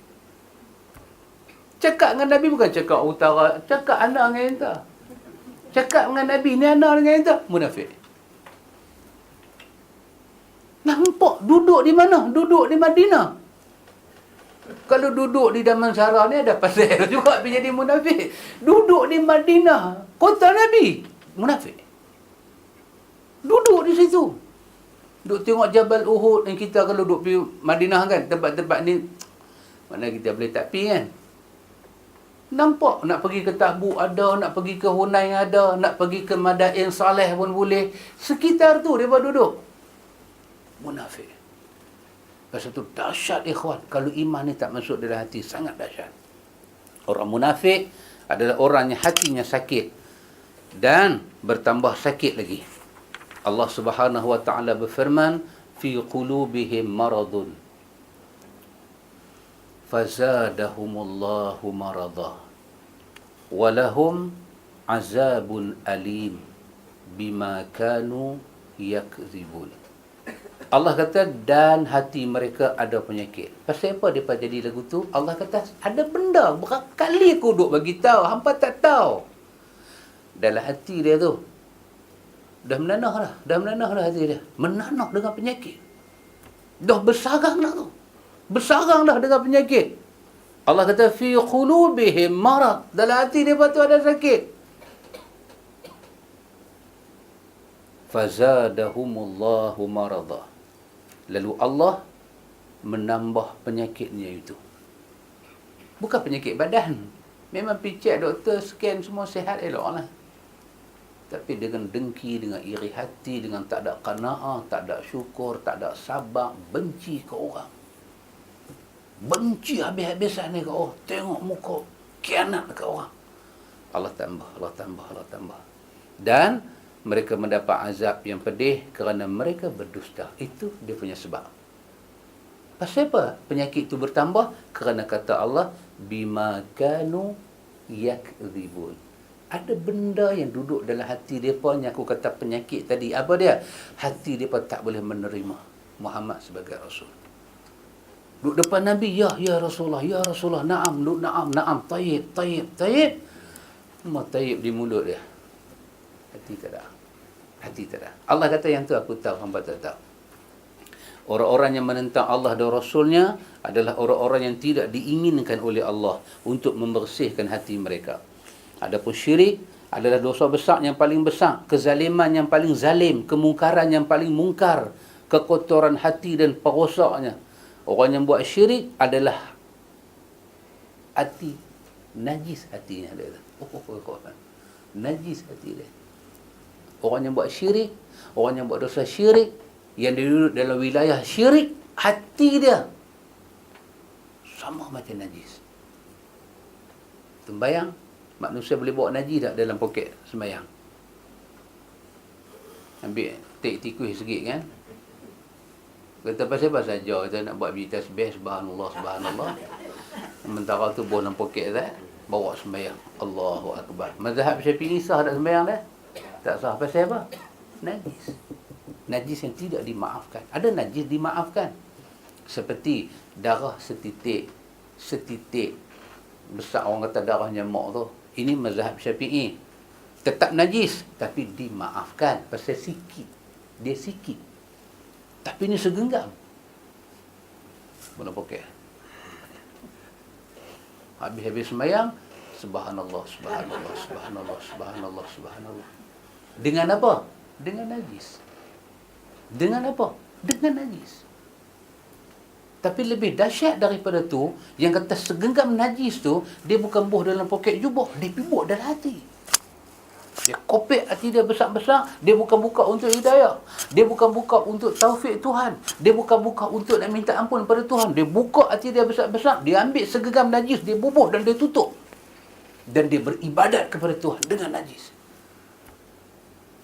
Cakap dengan Nabi bukan cakap utara, cakap anak dengan enta. Cakap dengan Nabi ni anak dengan enta, munafik. Nampak duduk di mana? Duduk di Madinah. Kalau duduk di Damansara ni ada pasal juga jadi munafik. Duduk di Madinah, kota Nabi, munafik. Duduk di situ. Duduk tengok Jabal Uhud. Yang kita kalau duduk pergi Madinah kan, tempat-tempat ni mana kita boleh tak pergi kan? Nampak nak pergi ke Tabuk ada, nak pergi ke Hunain ada, nak pergi ke Madain Saleh pun boleh. Sekitar tu dia duduk. Munafik. Pasal tu dahsyat ikhwan. Kalau iman ni tak masuk dalam hati, sangat dahsyat. Orang munafik adalah orang yang hatinya sakit dan bertambah sakit lagi. Allah Subhanahu wa taala berfirman, fi qulubihim maradun fazadahumullahu marada walahum azabun alim bima kanu yakzibun. Allah kata dan hati mereka ada penyakit. Pasal apa depa jadi lagu tu? Allah kata ada benda berapa kali aku duk bagi tahu, hampa tak tahu. Dalam hati dia tu dah menanah dah hati dia. Menanah dengan penyakit. Dah bersarang dah tu. Bersarang dah dengan penyakit. Allah kata fi qulubihim marad. Dalam hati dia tu ada sakit. Fazadahumullahu marada. Lalu Allah menambah penyakitnya itu. Bukan penyakit badan. Memang picek doktor, scan semua sihat eloklah. Tapi dengan dengki, dengan iri hati, dengan tak ada qanaah, tak ada syukur, tak ada sabar, benci ke orang. Benci habis-habisan ni ke orang. Tengok muka, kianat ke orang. Allah tambah. Dan mereka mendapat azab yang pedih kerana mereka berdusta. Itu dia punya sebab. Pasal apa penyakit itu bertambah? Kerana kata Allah, bima kanu yakzibun. Ada benda yang duduk dalam hati mereka yang aku kata penyakit tadi. Apa dia? Hati mereka tak boleh menerima Muhammad sebagai Rasul. Duduk depan Nabi, ya Rasulullah, na'am, tayyib. Semua tayyib di mulut dia. Hati tak ada. Allah kata yang tu aku tahu, hamba tak tahu. Orang-orang yang menentang Allah dan Rasulnya adalah orang-orang yang tidak diinginkan oleh Allah untuk membersihkan hati mereka. Adapun syirik adalah dosa besar yang paling besar, kezaliman yang paling zalim, kemungkaran yang paling mungkar, kekotoran hati dan perosaknya. Orang yang buat syirik adalah hati najis hatinya dia. Najis hati dia. Orang yang buat syirik, orang yang buat dosa syirik, yang duduk dalam wilayah syirik, hati dia sama macam najis. Sembayang, manusia boleh bawa najis tak dalam poket sembayang? Ambil tikus sikit kan? Kata pasal apa saja kita nak buat biji tasbih, subhanallah. Sementara tu bawa dalam poket tak? Bawa sembayang. Allahu Akbar. Mazhab Syafi'i sah tak sembayang dah? Tak sah. Pasal apa? Najis. Najis yang tidak dimaafkan. Ada najis dimaafkan. Seperti darah setitik besar, orang kata darah nyamuk tu. Ini mazhab Syafi'i. Tetap najis tapi dimaafkan pasal sikit. Dia sikit. Tapi ini segenggam. Bola poket. Habis sembahyang, subhanallah. Dengan apa? Dengan najis. Dengan apa? Dengan najis. Tapi lebih dahsyat daripada tu, yang kata segenggam najis tu, dia bukan buh dalam poket jubah, dia buh dalam hati. Dia kopek hati dia besar-besar, dia bukan buka untuk hidayah. Dia bukan buka untuk taufik Tuhan. Dia bukan buka untuk nak minta ampun pada Tuhan. Dia buka hati dia besar-besar, dia ambil segenggam najis, dia bubuh dan dia tutup. Dan dia beribadat kepada Tuhan dengan najis.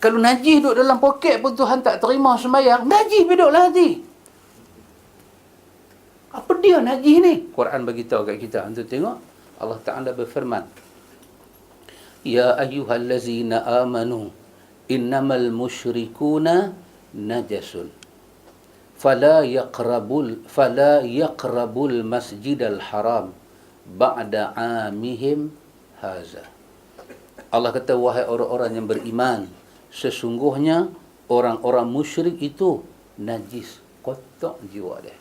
Kalau najis duduk dalam poket pun Tuhan tak terima sembahyang, najis duduklah hati. Apa dia najis ni? Quran beritahu kat kita. Antum tengok, Allah Ta'ala berfirman, Ya ayyuhallazina amanu, innamal musyrikuna najasun. Fala yaqrabul masjidal haram ba'da amihim haza. Allah kata, wahai orang-orang yang beriman, sesungguhnya orang-orang musyrik itu najis, kotor jiwa dia.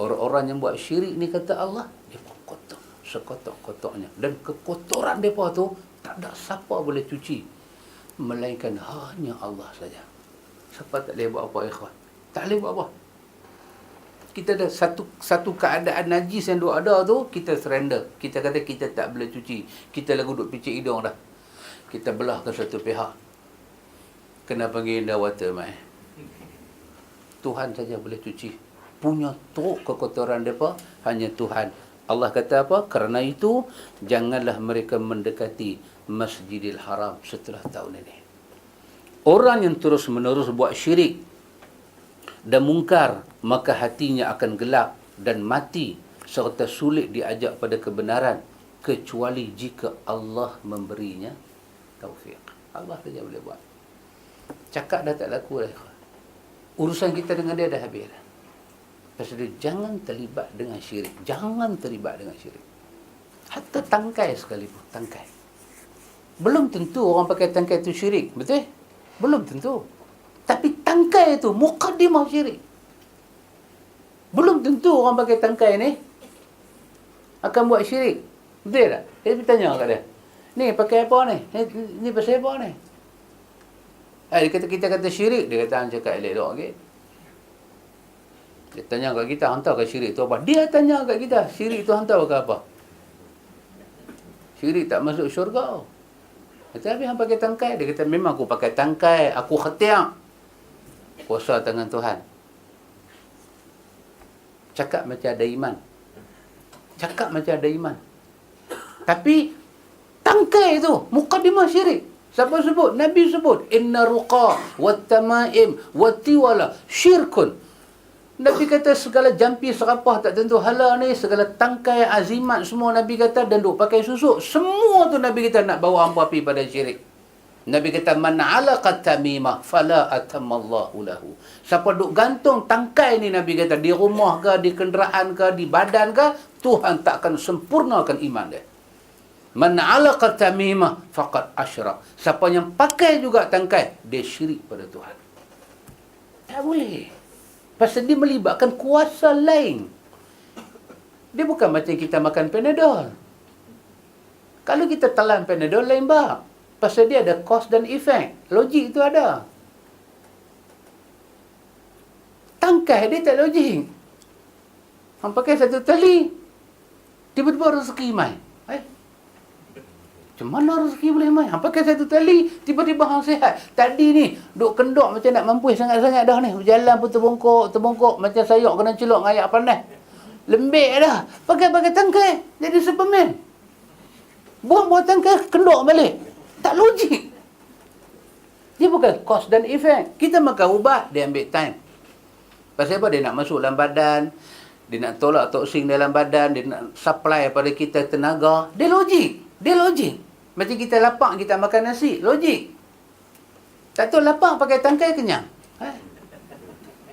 Orang-orang yang buat syirik ni, kata Allah, dia kotor, sekotor-kotornya. Dan kekotoran mereka tu tak ada siapa boleh cuci melainkan hanya Allah saja. Siapa tak boleh buat apa, ikhwan? Tak boleh buat apa. Kita ada satu keadaan najis yang duk ada tu, kita surrender. Kita kata kita tak boleh cuci. Kita lagu duk picit hidung dah. Kita belah ke satu pihak. Kena panggil indah water mai. Tuhan saja boleh cuci. Punya teruk kekotoran mereka hanya Tuhan. Allah kata apa? Kerana itu janganlah mereka mendekati Masjidil Haram setelah tahun ini. Orang yang terus-menerus buat syirik dan mungkar, maka hatinya akan gelap dan mati serta sulit diajak pada kebenaran, kecuali jika Allah memberinya taufik. Allah saja boleh buat. Cakap dah tak laku dah. Urusan kita dengan dia dah habis dah. Pasal dia jangan terlibat dengan syirik. Jangan terlibat dengan syirik. Hatta tangkai sekalipun. Tangkai. Belum tentu orang pakai tangkai itu syirik. Betul? Belum tentu. Tapi tangkai itu muqaddimah syirik. Belum tentu orang pakai tangkai ni akan buat syirik. Betul tak? Dia bertanya kat dia, ni pakai apa ni? Ni pasal apa ni? Dia kata, kita kata syirik. Dia kata, hang cakap elok okay? Dia tanya kat kita, hantar ke syirik tu apa? Dia tanya kat kita, syirik tu hantar ke apa? Syirik tak masuk syurga. Kata, habis hang pakai tangkai? Dia kata, memang aku pakai tangkai, aku khatiak. Kuasa tangan Tuhan. Cakap macam ada iman. Cakap macam ada iman. Tapi tangkai tu muqaddimah syirik. Siapa sebut? Nabi sebut, inna ruqa wat tamaim wat tiwala syirkun. Nabi kata segala jampi serapah tak tentu hala ni, segala tangkai azimat semua Nabi kata, dan duk pakai susuk, semua tu Nabi kata nak bawa hangpa api pada syirik. Nabi kata, man alaqa tamimah fala atamallahu lahu. Siapa duk gantung tangkai ni, Nabi kata, di rumah ke, di kenderaan ke, di badan ke, Tuhan tak akan sempurnakan iman dia. Man alaqa tamimah faqad asyrak. Siapa yang pakai juga tangkai, dia syirik pada Tuhan. Tak boleh. Pasal dia melibatkan kuasa lain. Dia bukan macam kita makan Panadol. Kalau kita telan Panadol, lain bab. Pasal dia ada cause dan efek. Logik itu ada. Tangkai dia tak logik. Hang pakai satu tali, tiba-tiba rezeki mai. Macam mana rezeki boleh mai? Hang pakai satu tali, tiba-tiba hang sihat. Tadi ni, duk kendok macam nak mampus sangat-sangat dah ni. Berjalan pun terbongkok, macam sayok kena celok dengan air panas. Lembik dah. Pakai tangkai, jadi Superman. Buang tangkai, kendok balik. Tak logik. Dia bukan cause dan efek. Kita makan ubat, dia ambil time. Pasal apa? Dia nak masuk dalam badan, dia nak tolak toksin dalam badan, dia nak supply pada kita tenaga. Dia logik. Macam kita lapar, kita makan nasi. Logik. Tak tahu lapar pakai tangkai kenyang.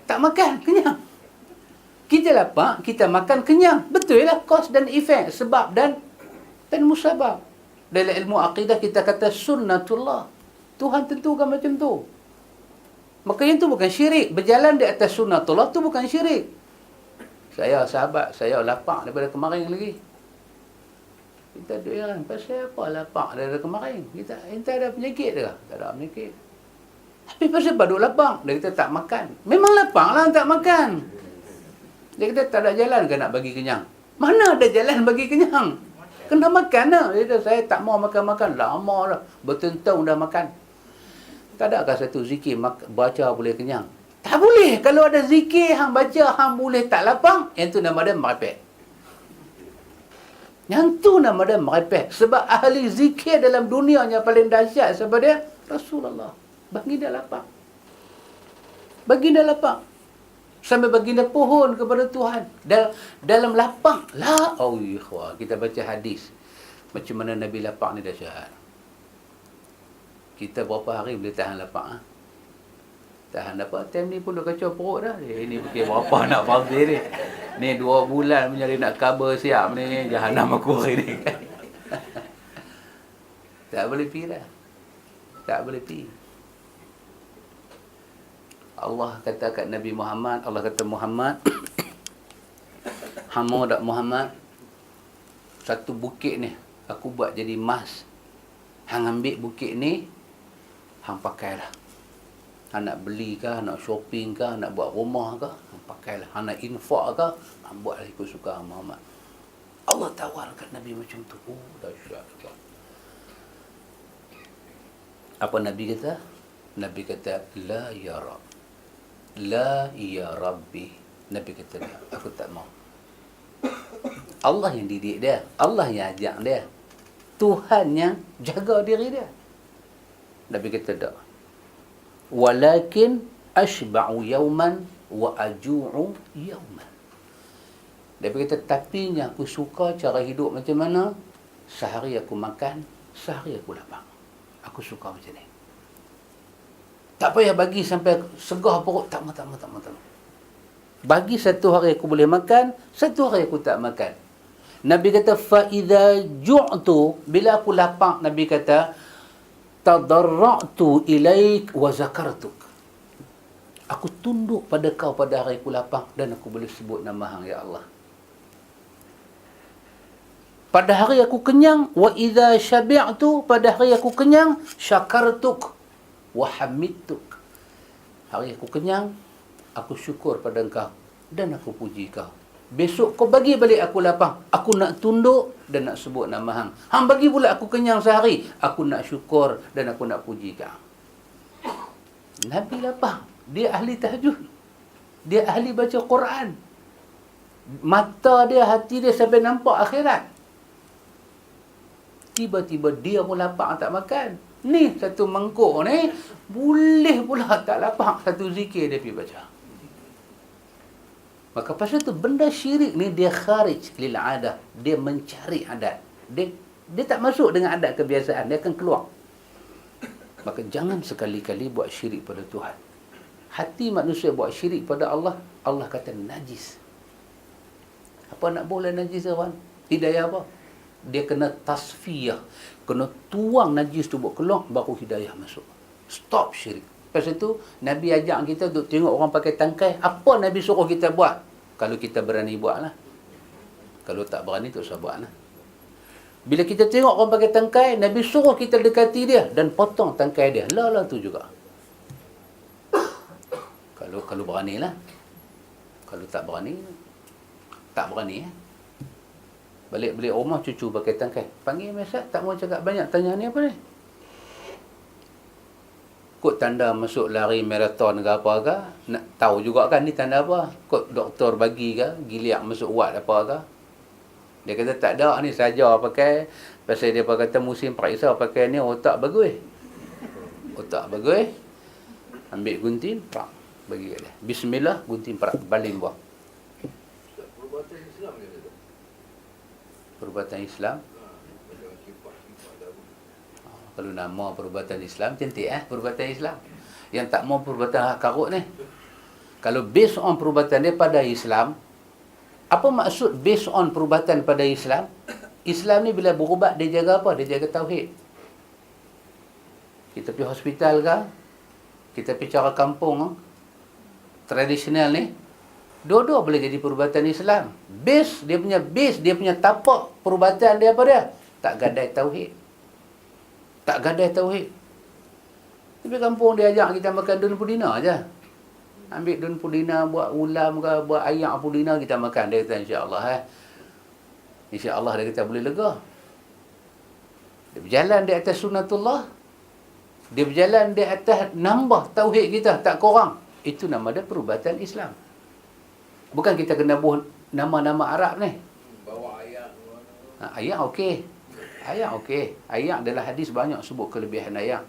Tak makan, kenyang. Kita lapar, kita makan kenyang. Betul lah, cause dan efek. Sebab dan musabab. Dalam ilmu akidah kita kata sunnatullah. Tuhan tentukan macam tu. Maka itu bukan syirik. Berjalan di atas sunnatullah tu bukan syirik. Sahabat, saya lapar daripada kemarin lagi. Kita heran, pasal apa lapar daripada kemarin? Kita ada penyakit ke? Tak ada penyakit. Tapi pasal apa duk lapar? Dia kata tak makan. Memang lapar lah tak makan. Dia kata tak ada jalan ke nak bagi kenyang? Mana ada jalan bagi kenyang? Kena makan lah. Dia kata saya tak mau makan-makan. Lama lah. Bertahun-tahun dah makan. Tak adakah satu zikir baca boleh kenyang? Tak boleh. Kalau ada zikir hang baca, hang boleh tak lapang, yang tu nama dia merepek. Yang tu nama dia merepeh. Sebab ahli zikir dalam dunia yang paling dahsyat sebab dia Rasulullah. Baginda lapang. Baginda lapang. Sampai baginda pohon kepada Tuhan. Dalam lapang. Oh ikhwah. Kita baca hadis. Macam mana Nabi lapang ni dahsyat. Kita berapa hari boleh tahan lapang? Ha? Tahan apa? Time ni pun dah kacau perut dah. Ini fikir berapa nak fadhil ni. Ni 2 bulan mencari nak cover siap ni. Jahanam aku hari ni. Tak boleh pergi dah. Tak boleh pergi. Allah kata kat Nabi Muhammad, Allah kata Muhammad, hamba dak Muhammad, satu bukit ni aku buat jadi emas. Hang ambil bukit ni, hang pakailah. Hang nak beli ke, nak shopping ke, nak buat rumah ke, hang pakailah. Hang nak infak ke, hang buatlah ikut suka Muhammad. Allah tawarkan Nabi macam tu. Oh, dahsyat. Apa Nabi kata? Nabi kata, la ya Rabb. La ya Rabbi. Nabi kata dia, aku tak mau. Allah yang didik dia. Allah yang ajak dia. Tuhan yang jaga diri dia. Nabi kata tak. Walakin ashba'u yawman wa aju'u yawman. Nabi kata, tapi yang aku suka cara hidup macam mana? Sehari aku makan, sehari aku lapang. Aku suka macam ni. Tak payah bagi sampai segah perut. Tak mau. Bagi satu hari aku boleh makan, satu hari aku tak makan. Nabi kata, فَإِذَا جُعْتُ, bila aku lapang, Nabi kata, تَضَرَّعْتُ إِلَيْكَ وَزَكَرْتُكَ. Aku tunduk pada kau pada hari aku lapang dan aku boleh sebut nama hang, ya Allah. Pada hari aku kenyang, وَإِذَا شَبِعْتُ, pada hari aku kenyang, شَكَرْتُكَ وَحَمِدْتُكَ. Hari aku kenyang, aku syukur pada engkau dan aku puji kau. Besok kau bagi balik aku lapang, aku nak tunduk dan nak sebut nama hang. Hang bagi pula aku kenyang sehari, aku nak syukur dan aku nak puji kau. Nabi lapang, dia ahli tahajud. Dia ahli baca Quran. Mata dia, hati dia sampai nampak akhirat. Tiba-tiba dia pun lapang tak makan. Ni satu mangkuk ni boleh pula tak lapang, satu zikir dia pergi baca. Maka pasal tu benda syirik ni dia kharij lil adah, dia mencari adat. Dia tak masuk dengan adat kebiasaan, dia akan keluar. Maka jangan sekali-kali buat syirik pada Tuhan. Hati manusia buat syirik pada Allah, Allah kata najis. Apa nak boleh najis kawan? Hidayah apa? Dia kena tasfiyah, kena tuang najis tu buat keluar, baru hidayah masuk. Stop syirik. Pasal tu Nabi ajak kita untuk tengok orang pakai tangkai, apa Nabi suruh kita buat? Kalau kita berani buatlah. Kalau tak berani tak usah buatlah. Bila kita tengok orang pakai tangkai, Nabi suruh kita dekati dia dan potong tangkai dia. Lah tu juga. Kalau beranilah. Kalau tak berani, tak berani balik rumah cucu pakai tangkai. Panggil mesej, tak mau cakap banyak, tanya ni apa ni? Kod tanda masuk lari maraton ke apa ke? Nak tahu juga kan ni tanda apa? Kod doktor bagi ke? Giliak masuk wad apa ke? Dia kata tak ada ni saja pakai. Pasal dia kata musim periksa pakai ni otak bagus. Otak bagus. Ambil gunting, prak, bagi kat dia. Bismillah, gunting prak, baling buang. Perubatan Islam ke tu? Perubatan Islam. Kalau nama perubatan Islam cantik perubatan Islam. Yang tak mau perubatan karut ni. Kalau based on perubatan dia pada Islam, apa maksud based on perubatan pada Islam? Islam ni bila berubat dia jaga apa? Dia jaga tauhid. Kita pergi hospital ke? Kita pergi cara kampung tradisional ni, dua-dua boleh jadi perubatan Islam. Dia punya tapak perubatan dia apa dia? Tak gadai tauhid. Tak gadai tauhid. Tapi kampung dia ajak kita makan daun pudina aje. Ambil daun pudina, buat ulam ke, buat ayak pudina kita makan. Dia kata insya-Allah insya-Allah dia kata boleh lega. Dia berjalan di atas sunnatullah. Dia berjalan di atas nambah tauhid kita, tak kurang. Itu nama dia perubatan Islam. Bukan kita kena buat nama-nama Arab ni. Bawa ayat. Ayat okey. Ayat okey. Ayat adalah hadis banyak sebut kelebihan ayat.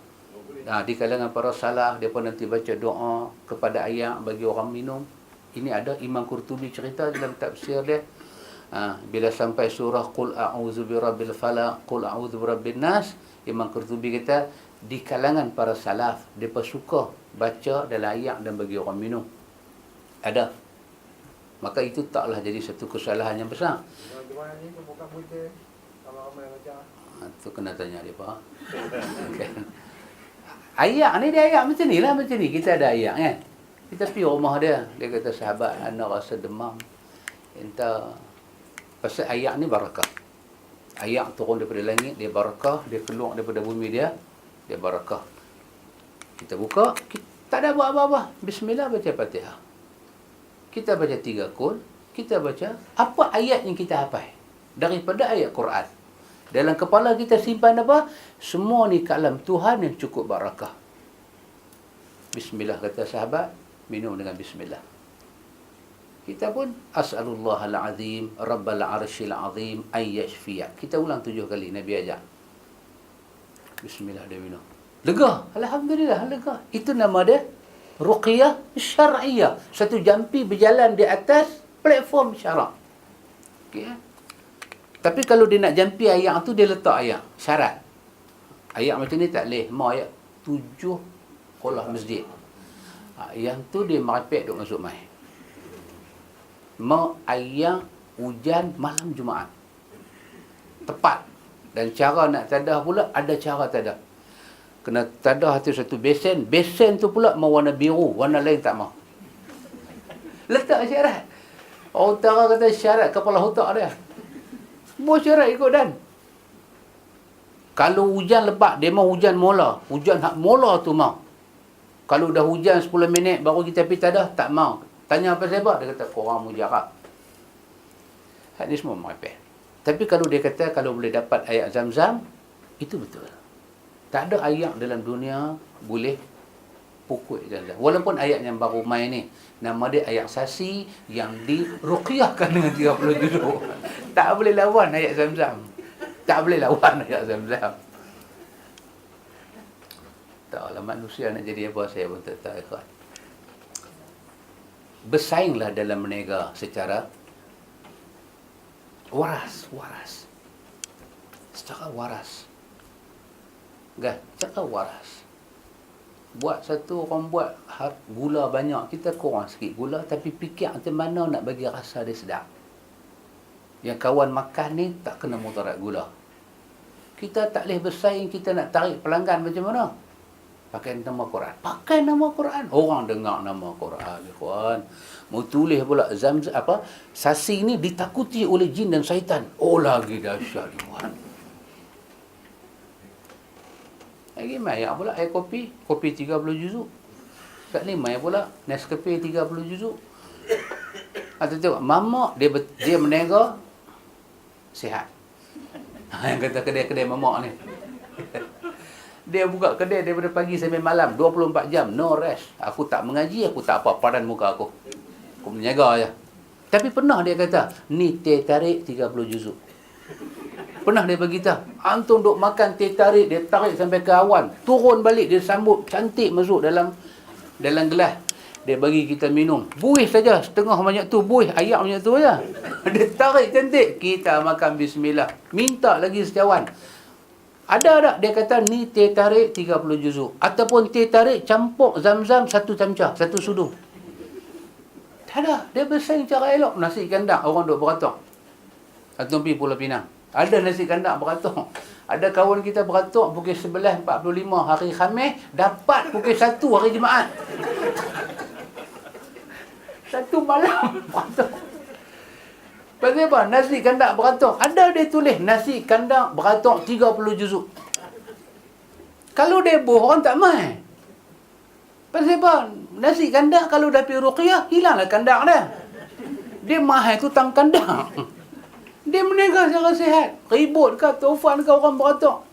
Di kalangan para salaf, mereka nanti baca doa kepada ayat bagi orang minum. Ini ada Imam Qurtubi cerita dalam tafsir dia. Bila sampai surah Qul a'udzu birabbil falaq, Qul a'udzu birabbin nas, Imam Qurtubi kata di kalangan para salaf mereka suka baca dalam ayat dan bagi orang minum. Ada. Maka itu taklah jadi satu kesalahan yang besar. Gimana ni tu bukan berita ramai-ramai baca. Itu kena tanya dia Pak. Kan? Ayat ni dia ayat macam ni lah, macam ni. Kita ada ayat kan. Kita pergi rumah dia. Dia kata, sahabat, anak rasa demam. Entah. Pasal ayat ni barakah. Ayat turun daripada langit, dia barakah. Dia keluar daripada bumi dia, dia barakah. Kita buka, tak ada buat apa-apa. Bismillah, baca Fatihah. Kita baca 3 kul. Kita baca apa ayat yang kita hafal daripada ayat Quran. Dalam kepala kita simpan apa? Semua ni kalam Tuhan yang cukup barakah. Bismillah kata sahabat, minum dengan bismillah. Kita pun as'alullahal azim rabbal arsyil azim ay yashfiya. Kita ulang 7 kali Nabi ajak. Bismillah dia minum. Lega, alhamdulillah lega. Itu nama dia ruqyah syar'iyah. Satu jampi berjalan di atas platform syarak. Okey. Tapi kalau dia nak jampi ayat tu, dia letak ayat syarat. Ayat macam ni tak boleh. Mau ayat 7 kolah masjid. Yang tu dia merepek duk masuk mai. Mau ayat hujan malam Jumaat. Tepat. Dan cara nak tadah pula ada cara tadah. Kena tadah tu satu besen. Besen tu pula mau warna biru, warna lain tak mau. Letak syarat. Orang utara kata syarat kepala otak dia. Semua syarat ikut dan. Kalau hujan lebat, dia mau hujan mola. Hujan hak mola tu mau. Kalau dah hujan 10 minit baru kita pergi tadah, tak mau. Tanya apa sebab? Dia kata korang mujarab. Hak ni semua merepek. Tapi kalau dia kata kalau boleh dapat ayat Zam-Zam, itu betul. Tak ada ayat dalam dunia boleh pukul Zam-Zam. Walaupun ayat yang baru main ni, nama dia ayat sasi yang diruqyahkan dengan 30 juzuk. Tak boleh lawan ayat Zam-Zam. Tak boleh lawan ayat Zam-Zam. Taklah manusia nak jadi apa, saya pun tak tahu. Bersainglah dalam berniaga secara waras. Secara waras. Kan? Secara waras. Buat satu orang buat gula banyak, kita kurang sikit gula, tapi fikir macam mana nak bagi rasa dia sedap. Yang kawan makan ni tak kena mudarat gula. Kita tak boleh bersaing, kita nak tarik pelanggan macam mana? Pakai nama Quran. Pakai nama Quran. Orang dengar nama Quran, ikhwan. Mau tulis pula Zam-Zam apa? Sasi ni ditakuti oleh jin dan syaitan. Oh lagi dahsyat, ikhwan. Lagi mai pula air kopi 30 juzuk. Kat ni mai pula Nescafe 30 juzuk. Atau tengok mamak dia berniaga sihat. Yang kata kedai-kedai mamak ni. Dia buka kedai daripada pagi sampai malam 24 jam, no rest. Aku tak mengaji, aku tak apa, padan muka aku. Aku berniaga je. Tapi pernah dia kata, ni teh tarik 30 juzuk. Pernah dia beritahu, antum duk makan teh tarik, dia tarik sampai ke awan, turun balik, dia sambut cantik masuk dalam gelas. Dia bagi kita minum. Buih saja, setengah banyak tu, buih ayam banyak tu aja. Dia tarik cantik, kita makan bismillah. Minta lagi secawan. Ada tak? Dia kata ni teh tarik 30 juzuk. Ataupun teh tarik campur Zam-Zam 1 camca, 1 sudu. Tak ada. Dia bersaing cara elok. Nasi kandang, orang duk beratok. Atau pergi Pulau Pinang. Ada nasi kandang beratok. Ada kawan kita beratok pukul 11.45 hari Khamis, dapat pukul 1 hari Jumaat. 1 malam beratok. Pasal apa? Nasi kandang beratok. Ada dia tulis nasi kandang beratok 30 juzuk. Kalau dia bohong, orang tak main. Pasal apa? Nasi kandang kalau dah pergi ruqyah, hilanglah kandang dia. Dia mahal tu tang kandang. Dia berniaga secara sihat. Ribut ke, taufan ke orang beratok.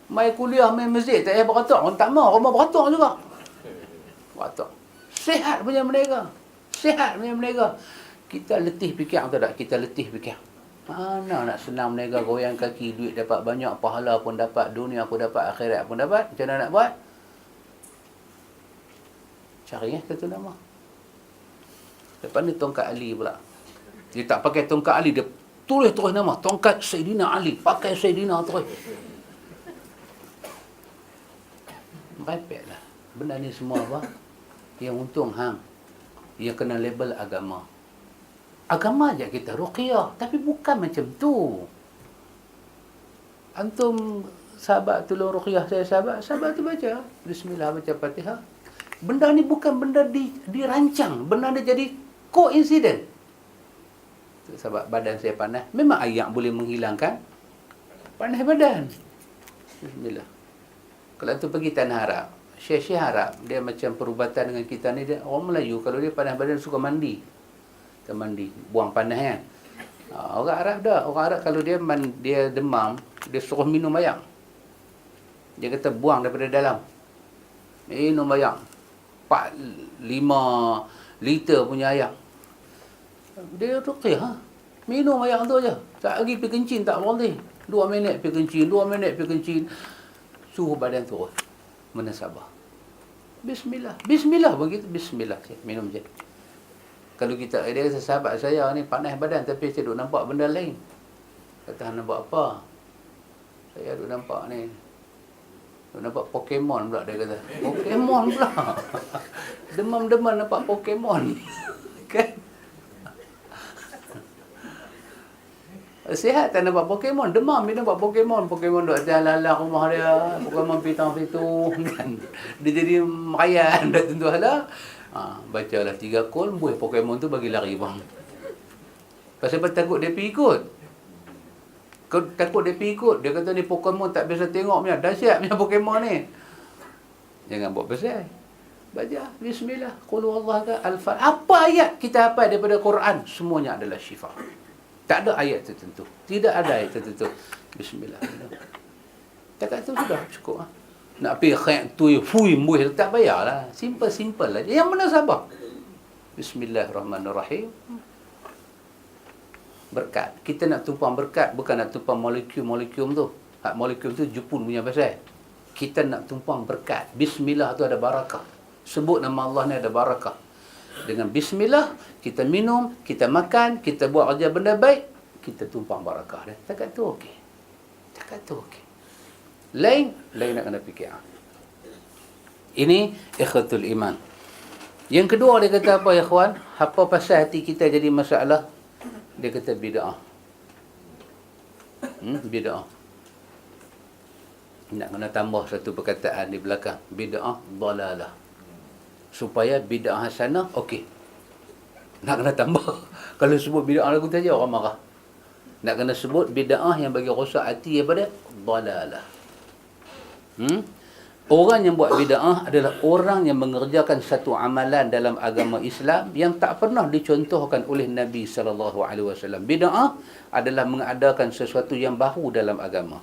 Mai kuliah, mai masjid, tak payah beratok. Orang tak mahu, orang beratok juga. Beratok. Sihat punya berniaga. Sihat punya berniaga. Kita letih fikir atau tak? Kita letih fikir. Mana nak senang menega goyang kaki, duit dapat banyak, pahala pun dapat, dunia pun dapat, akhirat pun dapat. Macam mana nak buat? Cari satu nama. Lepas ni tongkat Ali pula. Dia tak pakai tongkat Ali, dia tulis terus nama. Tongkat Sayyidina Ali. Pakai Sayyidina terus. Merepek lah. Benda ni semua apa? Yang untung hang. Yang kena label agama. Agama je kita ruqyah, tapi bukan macam tu. Antum sahabat tolong ruqyah saya, sahabat tu baca bismillah, baca Fatihah. Benda ni bukan benda dirancang, benda ni jadi koinsiden. Sebab badan saya panas, memang ayak boleh menghilangkan panas badan. Bismillah. Kalau tu pergi tanah Arab, Syekh Arab, dia macam perubatan dengan kita ni, dia orang Melayu kalau dia panas badan suka mandi. Kita mandi, buang panas kan. Orang Arab dah, orang Arab kalau dia demam, dia suruh minum air. Dia kata buang daripada dalam. Minum air. 4-5 liter punya air. Dia ruqyah. Minum air tu aja. Tak lagi pergi kencing tak boleh. 2 minit pergi kencing, 2 minit pergi kencing. Suhu badan turun. Mana sabar. Bismillah. Bismillah begitu. Bismillah. Minum je. Kalau dia kata sahabat saya ni panas badan tapi saya duk nampak benda lain. Kata nampak apa? Saya duk nampak ni. Duk nampak Pokemon pula dia kata. Pokemon pula. Demam-demam nampak Pokemon. Kan? Sihat tak nampak Pokemon, demam dia nampak Pokemon. Pokemon duk jalan-jalan rumah dia. Pokemon pitang-pitung kan. Dia jadi merayan dah tentu hala. Bacalah 3 kol, buih Pokemon tu bagi lari bang. Pasal takut dia pergi ikut. Kau takut dia pergi ikut. Dia kata ni Pokemon tak biasa tengok punya. Dahsyat punya Pokemon ni. Jangan buat pasal. Baca bismillah, qul huwallahu ahad. Apa ayat kita hafal daripada Quran, semuanya adalah syifa. Tak ada ayat tertentu. Tidak ada ayat tertentu. Bismillah. Cakap tu sudah cukup. Nak pergi khayak tu, fui, muih, tak payahlah. Simple lah. Yang mana sabar? Bismillahirrahmanirrahim. Berkat. Kita nak tumpang berkat, bukan nak tumpang molekul tu. Hak molekul tu Jepun punya pasal. Kita nak tumpang berkat. Bismillah tu ada barakah. Sebut nama Allah ni ada barakah. Dengan bismillah, kita minum, kita makan, kita buat kerja benda baik, kita tumpang barakah. Cakap tu okey. Cakap tu okey. Lain nak kena fikir. Ini ikhwatul iman. Yang kedua dia kata apa ya ikhwan? Apa pasal hati kita jadi masalah? Dia kata bid'ah. Bid'ah. Nak kena tambah satu perkataan di belakang. Bid'ah dalalah. Supaya bid'ah hasanah okey. Nak kena tambah. Kalau sebut bid'ah lagu saja orang marah. Nak kena sebut bid'ah yang bagi rosak hati daripada dalalah. Orang yang buat bid'ah adalah orang yang mengerjakan satu amalan dalam agama Islam yang tak pernah dicontohkan oleh Nabi sallallahu alaihi wasallam. Bid'ah adalah mengadakan sesuatu yang baru dalam agama.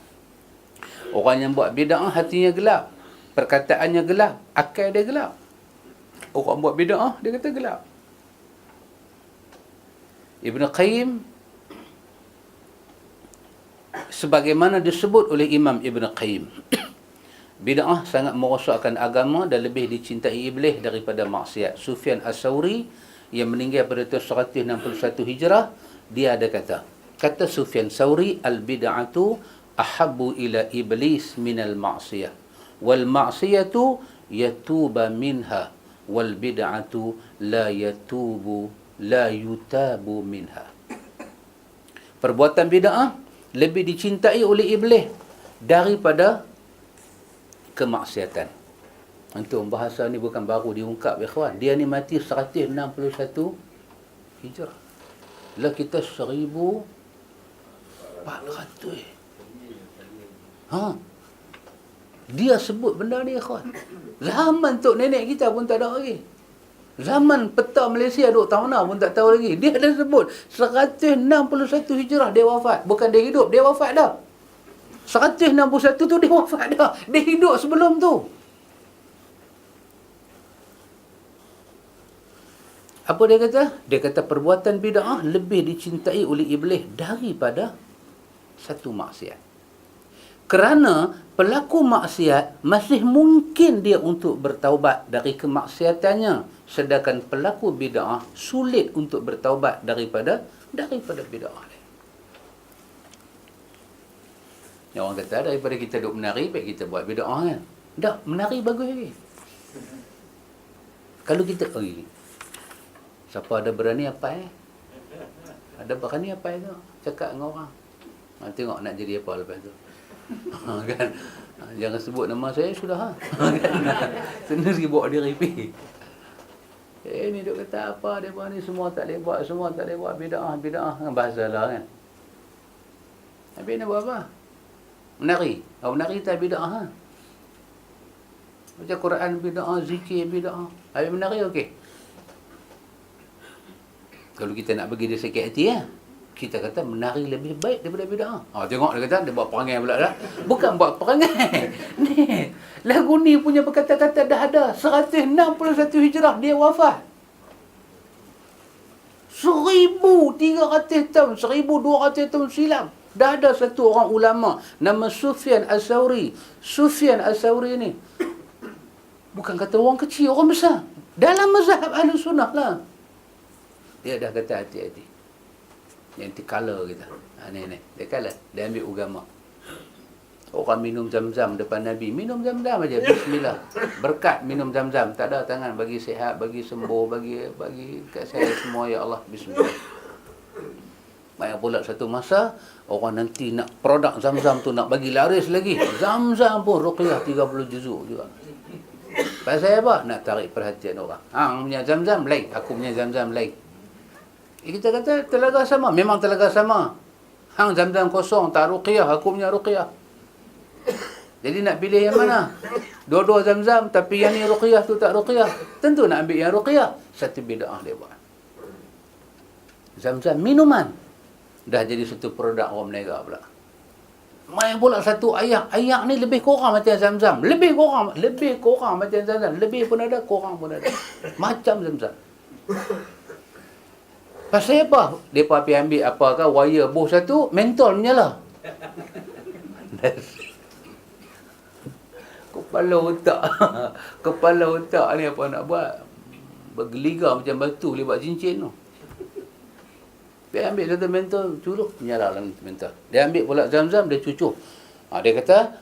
Orang yang buat bid'ah hatinya gelap, perkataannya gelap, akal dia gelap. Orang buat bid'ah dia kata gelap. Ibn Qayyim sebagaimana disebut oleh Imam Ibn Qayyim, bid'ah sangat merosakkan agama dan lebih dicintai iblis daripada maksiat. Sufyan As-Sauri yang meninggal pada tahun 161 Hijrah, dia ada kata Sufyan Sauri, al-bid'atu ahabbu ila iblis minal ma'siyah wal ma'siyatu yatuba minha wal bid'atu la yutabu minha. Perbuatan bid'ah lebih dicintai oleh iblis daripada kemaksiatan. Antum bahasa ni bukan baru diungkap ya kawan. Dia ni mati 161 Hijrah. Lah kita 1400. Dia sebut benda ni ya kawan. Zaman tok nenek kita pun tak ada lagi. Zaman peta Malaysia duk tahun mana pun tak tahu lagi. Dia dah sebut 161 Hijrah dia wafat. Bukan dia hidup, dia wafat dah. 161 tu dia wafat dah. Dia hidup sebelum tu. Apa dia kata? Dia kata perbuatan bid'ah lebih dicintai oleh iblis daripada satu maksiat. Kerana pelaku maksiat masih mungkin dia untuk bertaubat dari kemaksiatannya, sedangkan pelaku bid'ah sulit untuk bertaubat daripada bid'ah. Yang orang kata daripada kita duk menari, baik kita buat bid'ah kan. Tak, menari bagus lagi. Kalau kita siapa ada berani apa ada berani apa tu cakap dengan orang. Tengok nak jadi apa lepas tu. Kan? Jangan sebut nama saya sudah. Sendiri bawa diri pergi. Ni duk kata apa dia ni semua tak boleh buat bid'ah kan bahasa lah kan. Habis nak buat apa? Menari. Menari tak bid'ah ha? Baca Quran bid'ah, zikir bid'ah. Habis menari okey. Kalau kita nak bagi dia sakit hati kita kata menari lebih baik daripada bid'ah. Tengok dia kata dia buat perangai pula dah. Bukan buat perangai. Ni lagu ni punya berkata-kata dah ada 161 Hijrah dia wafat. 1300 tahun, 1200 tahun silam. Dah ada satu orang ulama nama Sufyan As-Sauri. Sufyan As-Sauri ni bukan kata orang kecil, orang besar. Dalam mazhab Ahlussunnah lah. Dia dah kata hati-hati. Yang color kita. Ni. Dia color. Dia ambil agama. Orang minum zam-zam depan Nabi. Minum zam-zam aja. Bismillah. Berkat minum zam-zam. Tak ada tangan. Bagi sihat, bagi sembuh, bagi kat saya semua. Ya Allah. Bismillah. Banyak pula satu masa, orang nanti nak produk zam-zam tu nak bagi laris lagi. Zam-zam pun ruqyah 30 juzuk juga. Pasal apa? Nak tarik perhatian orang. Hang punya zam-zam lain. Aku punya zam-zam lain. Kita kata telaga sama. Memang telaga sama. Hang zam-zam kosong, tak ruqyah. Aku punya ruqyah. Jadi nak pilih yang mana? Dua-dua zam-zam, tapi yang ni ruqyah tu tak ruqyah. Tentu nak ambil yang ruqyah. Satu bid'ah dia buat. Zam-zam minuman. Dah jadi satu produk orang berniaga pula. Main pula satu ayak. Ayak ni lebih kurang macam zam-zam. Lebih kurang macam zam-zam. Lebih pun ada, kurang pun ada. Macam zam-zam. Pasal apa? Dia pergi ambil apakah wire boh satu, mentol menyala. Kepala otak ni apa nak buat? Bergeligar macam batu lebat cincin tu. Dia ambil satu mentol, curuk, menyala dalam mentol. Dia ambil pula zam-zam, dia cucuk. Dia kata,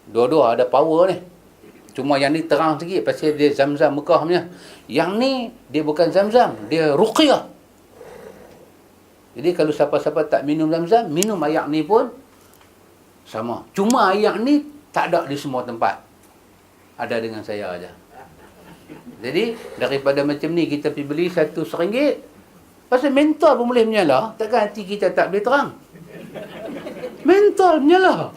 dua-dua ada power ni. Cuma yang ni terang sikit pasal dia zam-zam Mekah punya. Yang ni, dia bukan zam-zam, dia ruqyah. Jadi kalau siapa-siapa tak minum zam-zam, minum ayak ni pun sama. Cuma ayak ni tak ada di semua tempat. Ada dengan saya aja. Jadi daripada macam ni kita pergi beli RM1. Pasal mentol pun boleh menyala, takkan hati kita tak boleh terang. Mentol menyala.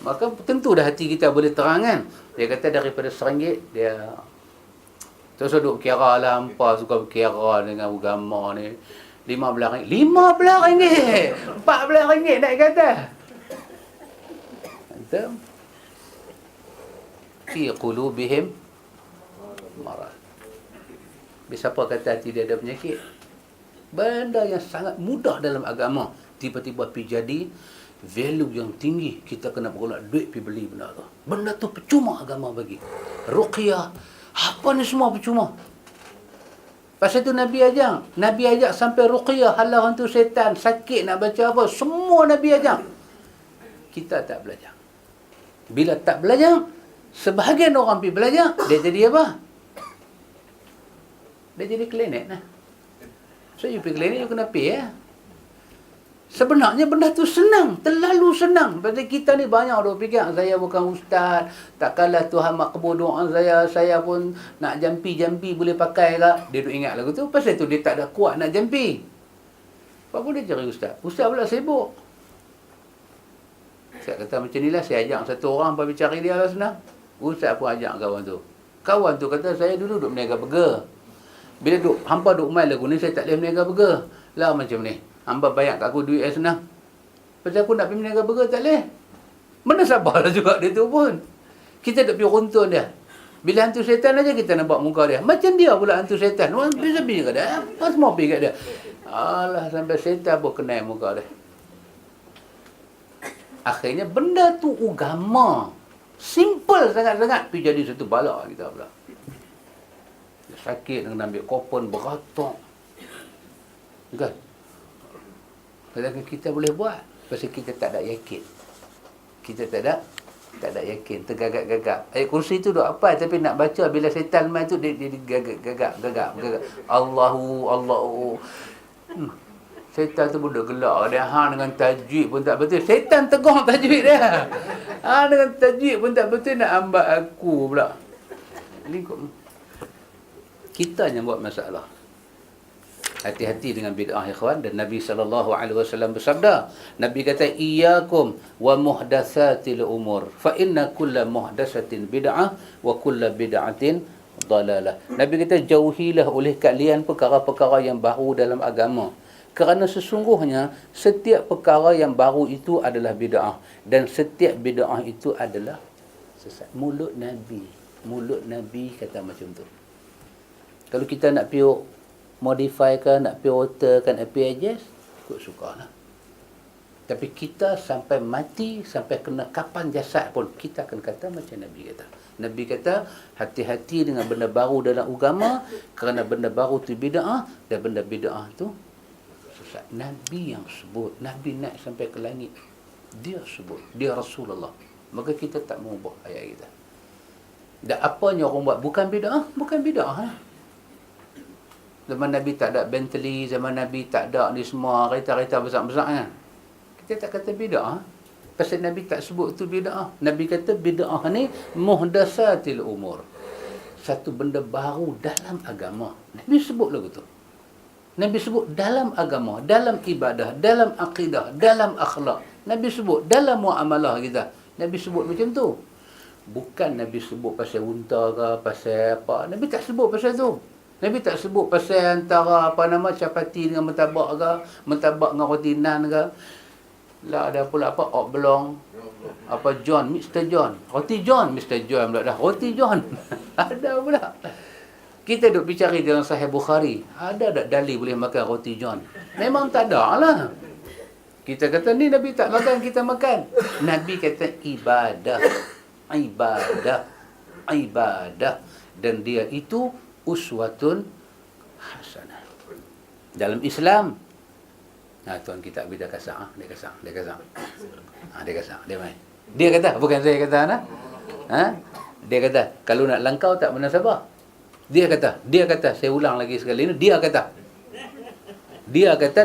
Maka tentu dah hati kita boleh terang kan. Dia kata daripada RM1 dia terus duduk kira lah hampa suka berkira dengan agama ni. RM15. RM15. RM14 nak kata. Antum fi qulubihim marad. Siapa kata hati dia ada penyakit? Benda yang sangat mudah dalam agama tiba-tiba pergi jadi value yang tinggi. Kita kena bergolak duit pergi beli benda tu. Benda tu percuma agama bagi. Ruqyah, apa ni semua percuma. Pasal tu Nabi ajak sampai ruqyah, halau hantu setan, sakit nak baca apa, semua Nabi ajak. Kita tak belajar. Bila tak belajar, sebahagian orang pergi belajar, dia jadi apa? Dia jadi klinik lah. So you pergi klinik, you kena pay Sebenarnya benda tu senang, terlalu senang. Pasal kita ni banyak duk fikir, saya bukan ustaz, tak kalah Tuhan makbul doa saya pun nak jampi boleh pakai tak? Dia duk ingat lagu tu, pasal tu dia tak ada kuat nak jampi. Apa pun dia cari ustaz? Ustaz pula sibuk. Saya kata macam ni lah, saya ajak satu orang pergi cari dia lah senang. Ustaz pun ajak kawan tu. Kawan tu kata, saya dulu duk berniaga burger. Bila hampa duk main lagu ni, saya tak boleh berniaga burger. Lah macam ni. Hamba bayar kat aku duit yang senang. Pasal aku nak pergi berniaga burger tak boleh. Mana sabarlah juga dia tu pun. Kita tak pergi runtun dia. Bila hantu syaitan aja kita nampak muka dia. Macam dia pula hantu syaitan. Orang bisa-bisa kat dia. Orang semua pergi kat dia. Alah, sampai syaitan pun kenal muka dia. Akhirnya benda tu agama. Simple sangat-sangat. Pergi jadi satu bala kita pula. Dia sakit dengan ambil kopon beratok. Kan? Kadang-kadang kita boleh buat. Pasal kita tak ada yakin. Kita tak ada yakin, tergagap-gagap. Ayat kursi tu duk apa, tapi nak baca bila syaitan main tu dia gagap. Allahu. Syaitan tu pun duk gelak. Dia dengan tajwid pun tak betul. Syaitan tegur tajwid dia. Dengan tajwid pun tak betul, nak ambat aku pula. Ni kita yang buat masalah. Hati-hati dengan bid'ah, ikhwan. Dan Nabi SAW bersabda, Nabi kata, iyyakum wa muhdatsatil umur, fa inna kulla muhdatsatin bid'ah wa kulla bid'atin dalalah. Nabi kata, jauhilah oleh kalian perkara-perkara yang baru dalam agama, kerana sesungguhnya setiap perkara yang baru itu adalah bid'ah, dan setiap bid'ah itu adalah sesat. Mulut Nabi kata macam tu. Kalau kita nak piuk modify kan, nak pergi alter kan, nak pergi adjust, ikut suka lah. Tapi kita sampai mati, sampai kena kapan jasad pun, kita akan kata macam Nabi kata. Nabi kata, hati-hati dengan benda baru dalam agama, kerana benda baru tu bid'ah, dan benda bid'ah tu sesat. Nabi yang sebut, Nabi naik sampai ke langit, dia sebut, dia Rasulullah. Maka kita tak mau ubah ayat kita. Dan apanya orang buat bukan bid'ah lah. Zaman Nabi tak ada Bentley, zaman Nabi tak ada ni semua kereta-kereta besar-besar kan. Kita tak kata bid'ah. Pasal Nabi tak sebut tu bid'ah. Nabi kata bid'ah ni muhdatsatil umur. Satu benda baru dalam agama. Nabi sebut lagu tu. Nabi sebut dalam agama, dalam ibadah, dalam akidah, dalam akhlak. Nabi sebut dalam muamalah kita. Nabi sebut macam tu. Bukan Nabi sebut pasal unta ke, pasal apa. Nabi tak sebut pasal tu. Nabi tak sebut pasal antara capati dengan mentabak ke, mentabak dengan roti nan ke. Lah ada pula apa, oblong, apa John, Mr. John. Roti John, Mr. John pula dah. Roti John. Ada pula. Kita duk bicara dalam Sahih Bukhari. Ada tak dalil boleh makan roti John? Memang tak ada lah. Kita kata ni Nabi tak makan, kita makan. Nabi kata ibadah. Dan dia itu uswatun hasanah. Dalam Islam. Tuan kita dia kasar. Dia kasar. Dia main. Dia kata, bukan saya kata nah. Dia kata, kalau nak langkau tak munasabah. Dia kata, saya ulang lagi sekali ni, dia kata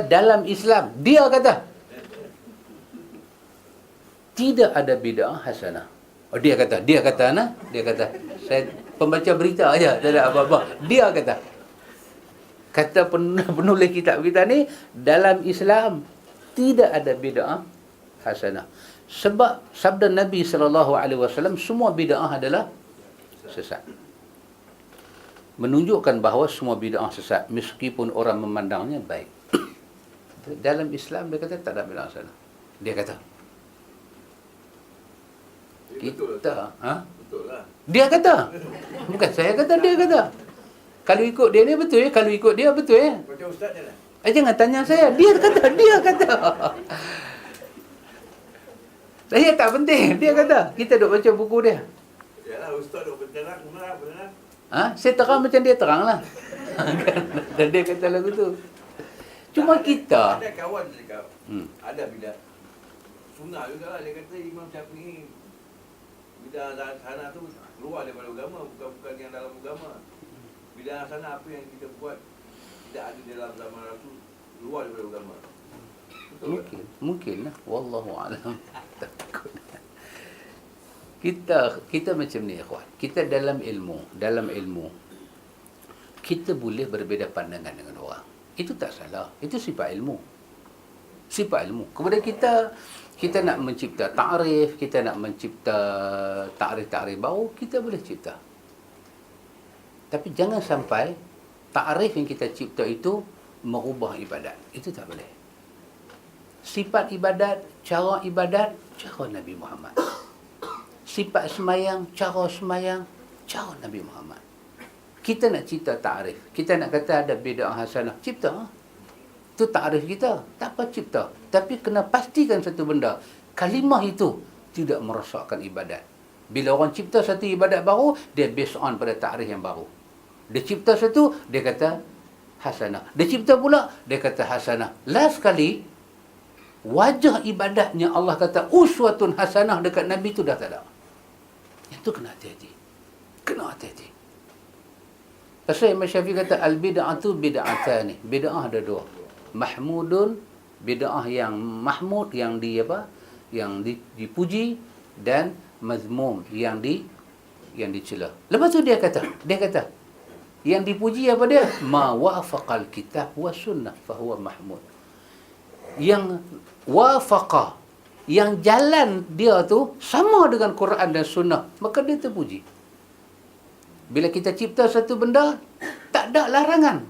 dalam Islam, dia kata tidak ada bid'ah hasanah. Dia kata, saya pembaca berita aja, tak ada apa-apa. Dia kata penulis kitab kita ni, dalam Islam tidak ada bid'ah hasanah. Sebab sabda Nabi SAW, semua bid'ah adalah sesat. Menunjukkan bahawa semua bid'ah sesat, meskipun orang memandangnya baik. Dalam Islam dia kata tak ada bid'ah hasanah. Dia kata. Betul lah. Dia kata. Bukan saya kata, dia kata. Kalau ikut dia ni betul ya, kalau ikut dia betul ya. Macam ustaz je lah. Jangan tanya saya, dia kata. Saya tak penting, dia kata. Kita duk baca buku dia. Yalah, ustaz duk berterang, benar. Saya terang macam dia terang lah. Dan dia kata lagu tu. Cuma kita. Ada kawan cakap, ada bidah. Sunnah juga lah, dia kata Imam Syafi'i. Bidah sana tu keluar daripada agama, bukan yang dalam agama. Bidah sana apa yang kita buat tidak ada dalam zaman Rasul, keluar daripada agama. Mungkin lah. Wallahu a'lam. Kita macam ni, ikhwan. Kita dalam ilmu kita boleh berbeza pandangan dengan orang. Itu tak salah. Itu sifat ilmu. Kemudian kita nak mencipta ta'rif, kita nak mencipta ta'rif baru, kita boleh cipta. Tapi jangan sampai ta'rif yang kita cipta itu merubah ibadat. Itu tak boleh. Sifat ibadat, cara Nabi Muhammad. Sifat semayang, cara cara Nabi Muhammad. Kita nak cipta ta'rif. Kita nak kata ada bid'ah hasanah. Cipta. Itu ta'rif kita. Tak apa cipta. Tapi kena pastikan satu benda. Kalimah itu tidak merosakkan ibadat. Bila orang cipta satu ibadat baru, dia based on pada ta'rif yang baru. Dia cipta satu, dia kata hasanah. Dia cipta pula, dia kata hasanah. Last sekali, wajah ibadatnya Allah kata uswatun hasanah dekat Nabi tu dah tak ada. Itu kena hati-hati. Kena hati-hati. Pasal Imam Syafi'i kata al-bid'atu bid'atani. Bid'ah ada dua. Mahmudun, bid'ah yang mahmud, yang dipuji, dan mazmum, yang dicela. Lepas tu dia kata yang dipuji apa dia? Ma wafaqal kitab wa sunnah fa huwa mahmud. Yang wafaqa, yang jalan dia tu sama dengan Quran dan sunnah, maka dia terpuji. Bila kita cipta satu benda, tak ada larangan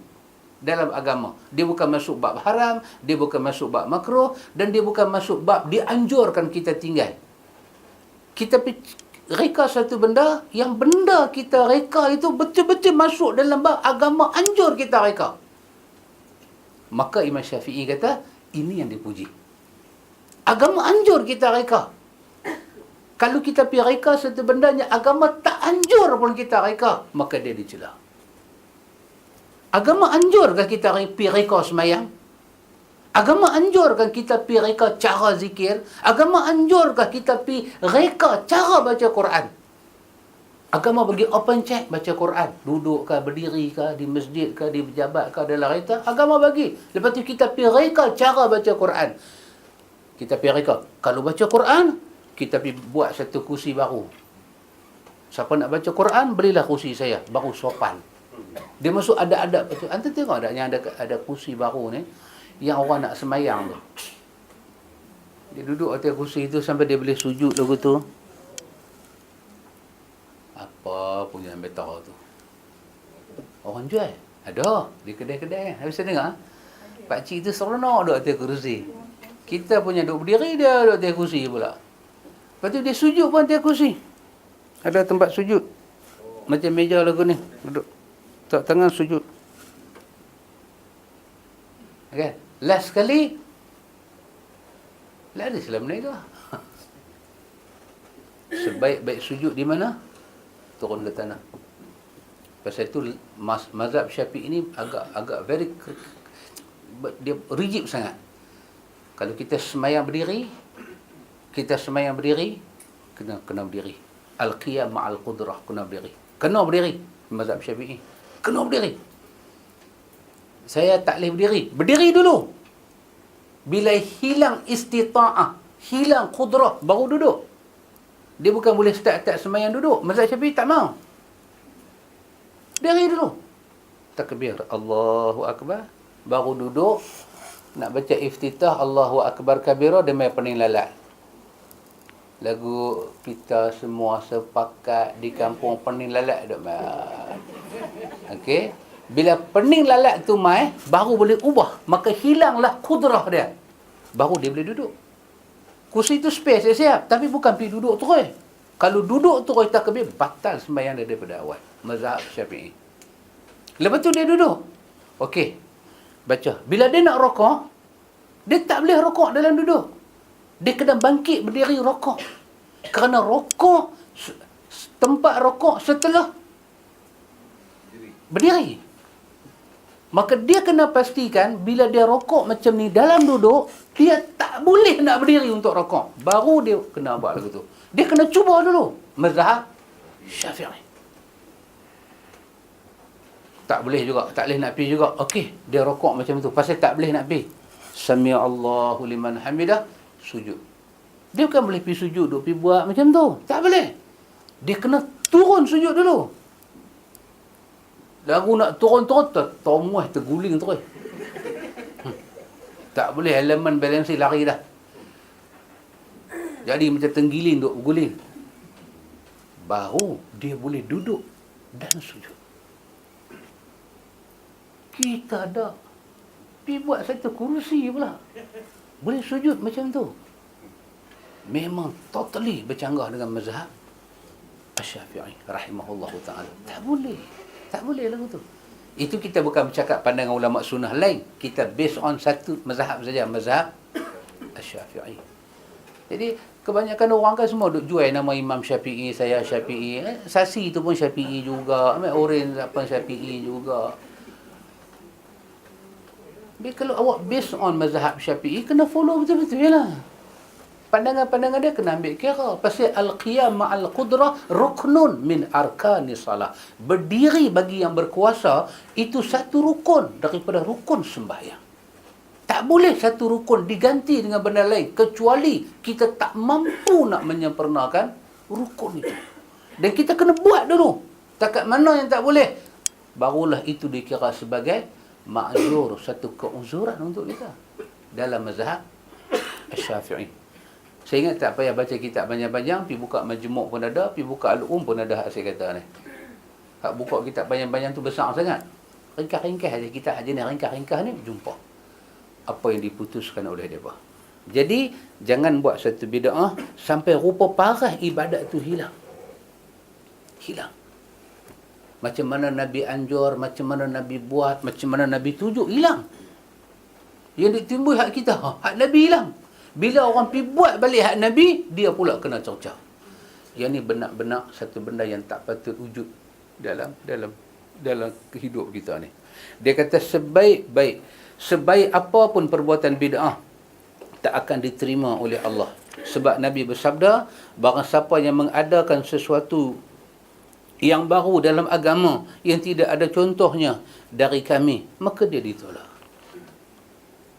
dalam agama. Dia bukan masuk bab haram, dia bukan masuk bab makruh, dan dia bukan masuk bab dianjurkan kita tinggal. Kita reka satu benda, yang benda kita reka itu betul-betul masuk dalam bab agama, anjur kita reka. Maka Imam Syafi'i kata, ini yang dipuji. Agama anjur kita reka. Kalau kita pergi reka satu benda yang agama tak anjur pun kita reka, maka dia dicela. Agama anjurkan kita pergi reka semayang? Agama anjurkan kita pergi reka cara zikir? Agama anjurkan kita pergi reka cara baca Quran? Agama bagi open check baca Quran. Duduk ke, berdiri ke, di masjid ke, di pejabat ke, dalam kereta. Agama bagi. Lepas tu kita pergi reka cara baca Quran. Kita pergi reka. Kalau baca Quran, kita pergi buat satu kursi baru. Siapa nak baca Quran, berilah kursi saya. Baru sopan. Dia masuk ada adab. Anda tengok tak yang ada kursi baru ni, yang orang nak semayang tu. Dia duduk atas kursi tu sampai dia boleh sujud lagu tu. Apa punya betul tu? Orang jual. Ada di kedai-kedai. Habis tengok. Pakcik tu seronok duduk atas kursi. Kita punya duduk berdiri, dia duduk atas kursi pula. Lepas tu dia sujud pun atas kursi. Ada tempat sujud. Macam meja lagu ni. Duduk. Tak tangan sujud. Okay. Last sekali, lari Islam ni tu. Sebaik-baik sujud di mana? Turun ke tanah. Pasal itu mazhab Syafi'i ini agak very, dia rigid sangat. Kalau kita semayang berdiri, kena berdiri. Al-qiyam ma'al qudrah, kena berdiri. Kena berdiri. Mazhab Syafi'i. Kena berdiri. Saya tak boleh berdiri. Berdiri dulu. Bila hilang istita'ah, hilang qudrah, baru duduk. Dia bukan boleh start semayang duduk. Mazhab Syafi'i tak mau. Berdiri dulu. Takbir. Allahu Akbar. Baru duduk. Nak baca iftitah, Allahu Akbar kabira, dia main pening lalat. Lagu kita semua sepakat di kampung pening lalat duk main. Okey. Bila pening lalat tu mai, baru boleh ubah. Maka hilanglah kudrah dia. Baru dia boleh duduk. Kursi tu space dia siap. Tapi bukan pergi duduk terus. Kalau duduk terus takbir, batal sembahyang dia daripada awal. Mazhab Syafi'i. Lepas tu dia duduk. Okey. Baca. Bila dia nak rokok, dia tak boleh rokok dalam duduk. Dia kena bangkit berdiri rokok. Kerana rokok, tempat rokok setelah berdiri. Maka dia kena pastikan bila dia rokok macam ni dalam duduk, dia tak boleh nak berdiri untuk rokok. Baru dia kena buat lagu tu. Dia kena cuba dulu. Mazhab Syafi'i. Tak boleh juga, tak boleh nak pergi juga. Okey, dia rokok macam tu. Pasal tak boleh nak pergi. Sami Allahu liman hamidah, sujud. Dia bukan boleh pergi sujud, duk pergi buat macam tu. Tak boleh. Dia kena turun sujud dulu. Lagu nak turun-turun, terguling terus. Tak boleh, elemen balance lari dah. Jadi macam tenggiling, duk berguling. Baru dia boleh duduk dan sujud. Kita dah pergi buat satu kursi pula. Boleh sujud macam tu. Memang totally bercanggah dengan mazhab Asy-Syafi'i rahimahullahu taala. Tak boleh. Tak boleh lagu tu. Itu kita bukan bercakap pandangan ulama sunnah lain. Kita based on satu mazhab saja, mazhab Asy-Syafi'i. Jadi kebanyakan orang kan semua duk jual nama Imam Syafi'i, saya Syafi'i. Sasi tu pun Syafi'i juga. Orange apa Syafi'i juga. Tapi kalau awak based on mazhab Syafi'i, kena follow betul-betul lah. Pandangan-pandangan dia kena ambil kira. Pasal al-qiyam ma'al qudrah ruknun min arkani salah. Berdiri bagi yang berkuasa, itu satu rukun daripada rukun sembahyang. Tak boleh satu rukun diganti dengan benda lain, kecuali kita tak mampu nak menyempurnakan rukun itu. Dan kita kena buat dulu. Takat mana yang tak boleh, barulah itu dikira sebagai ma'zur, satu keuzuran untuk kita dalam mazhab Asy-Syafi'i. Saya ingat tak payah baca kitab panjang-panjang, pergi buka Majmu' pun ada, pergi buka Al-Um pun ada, hak saya kata ni. Hak buka kitab panjang-panjang tu besar sangat. Ringkas-ringkas aja kitab aja ni, ringkas-ringkas ni jumpa apa yang diputuskan oleh mereka. Jadi jangan buat satu bid'ah sampai rupa parah ibadat tu hilang. Hilang. Macam mana Nabi anjur, macam mana Nabi buat, macam mana Nabi tuju, hilang. Yang ditimbul hak kita, hak Nabi hilang. Bila orang pergi buat balik hak Nabi, dia pula kena cercah. Yang ni benar-benar satu benda yang tak patut wujud dalam kehidupan kita ni. Dia kata sebaik apapun perbuatan bid'ah tak akan diterima oleh Allah. Sebab Nabi bersabda, barang siapa yang mengadakan sesuatu yang baru dalam agama yang tidak ada contohnya dari kami, maka dia ditolak.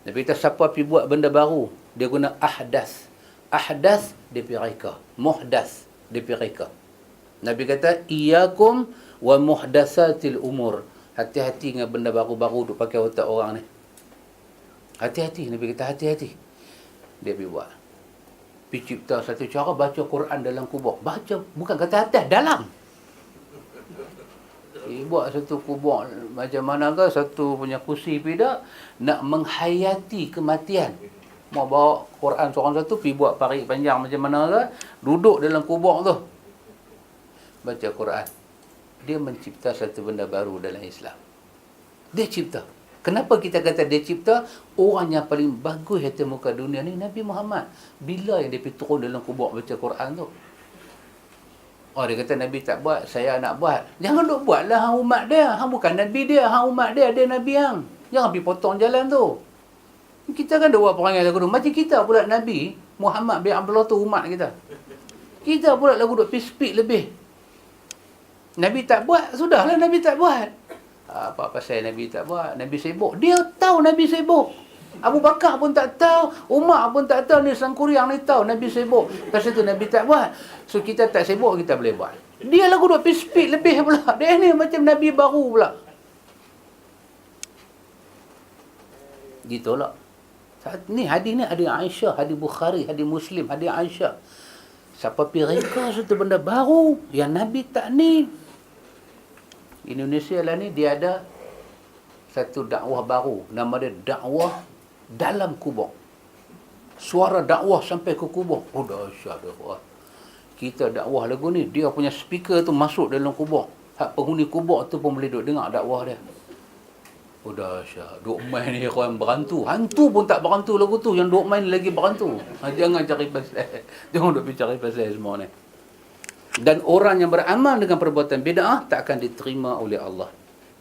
Nabi kata siapa pergi buat benda baru, dia guna ahdas. Ahdas dia pergi reka, muhdas dia pergi reka. Nabi kata iyyakum wa muhdatsatil umur. Hati-hati dengan benda baru-baru duk pakai otak orang ni. Hati-hati, Nabi kata hati-hati. Dia pergi buat. Pergi cipta satu cara baca Quran dalam kubur. Baca, bukan kata atas, dalam. Buat satu kubur macam mana ke, satu punya kursi pidak, nak menghayati kematian. Mau bawa Quran seorang satu, pergi buat parik panjang macam mana ke, duduk dalam kubur tu. Baca Quran. Dia mencipta satu benda baru dalam Islam. Dia cipta. Kenapa kita kata dia cipta? Orang yang paling bagus atas muka dunia ni Nabi Muhammad. Bila yang dia pergi turun dalam kubur baca Quran tu? Oh, dia kata Nabi tak buat, saya nak buat. Jangan duk buatlah hang umat dia. Hang bukan Nabi dia, hang umat dia, dia Nabi hang. Jangan pergi potong jalan tu. Kita kan ada buat perangai lagu tu. Macam kita pula Nabi Muhammad bin Abdullah tu umat kita. Kita pula lagu duk pergi speed lebih. Nabi tak buat, sudahlah Nabi tak buat. Apa pasal Nabi tak buat? Nabi sibuk. Dia tahu Nabi sibuk. Abu Bakar pun tak tahu, Umar pun tak tahu, ni Sangkuriang ni tahu Nabi sibuk. Pasal tu Nabi tak buat. So kita tak sibuk, kita boleh buat. Dia lagu duk pergi speed lebih pula. Dia ni macam Nabi baru pula. Ditolak. Ni hadis ni hadis Aisyah, hadis Bukhari, hadis Muslim, hadis Aisyah. Siapa pergi reka satu benda baru yang Nabi tak ni. Indonesia lah ni dia ada satu dakwah baru, nama dia dakwah dalam kubur. Suara dakwah sampai ke kubur. Oh dahsyat dah. Kita dakwah lagu ni, dia punya speaker tu masuk dalam kubur. Hak penghuni kubur tu pun boleh duk dengar dakwah dia. Oh dahsyat. Duk main ni orang berantu. Hantu pun tak berantu lagu tu, yang duk main lagi berantu. Jangan cari pasal. Jangan duk cari pasal semua ni. Dan orang yang beramal dengan perbuatan bid'ah tak akan diterima oleh Allah.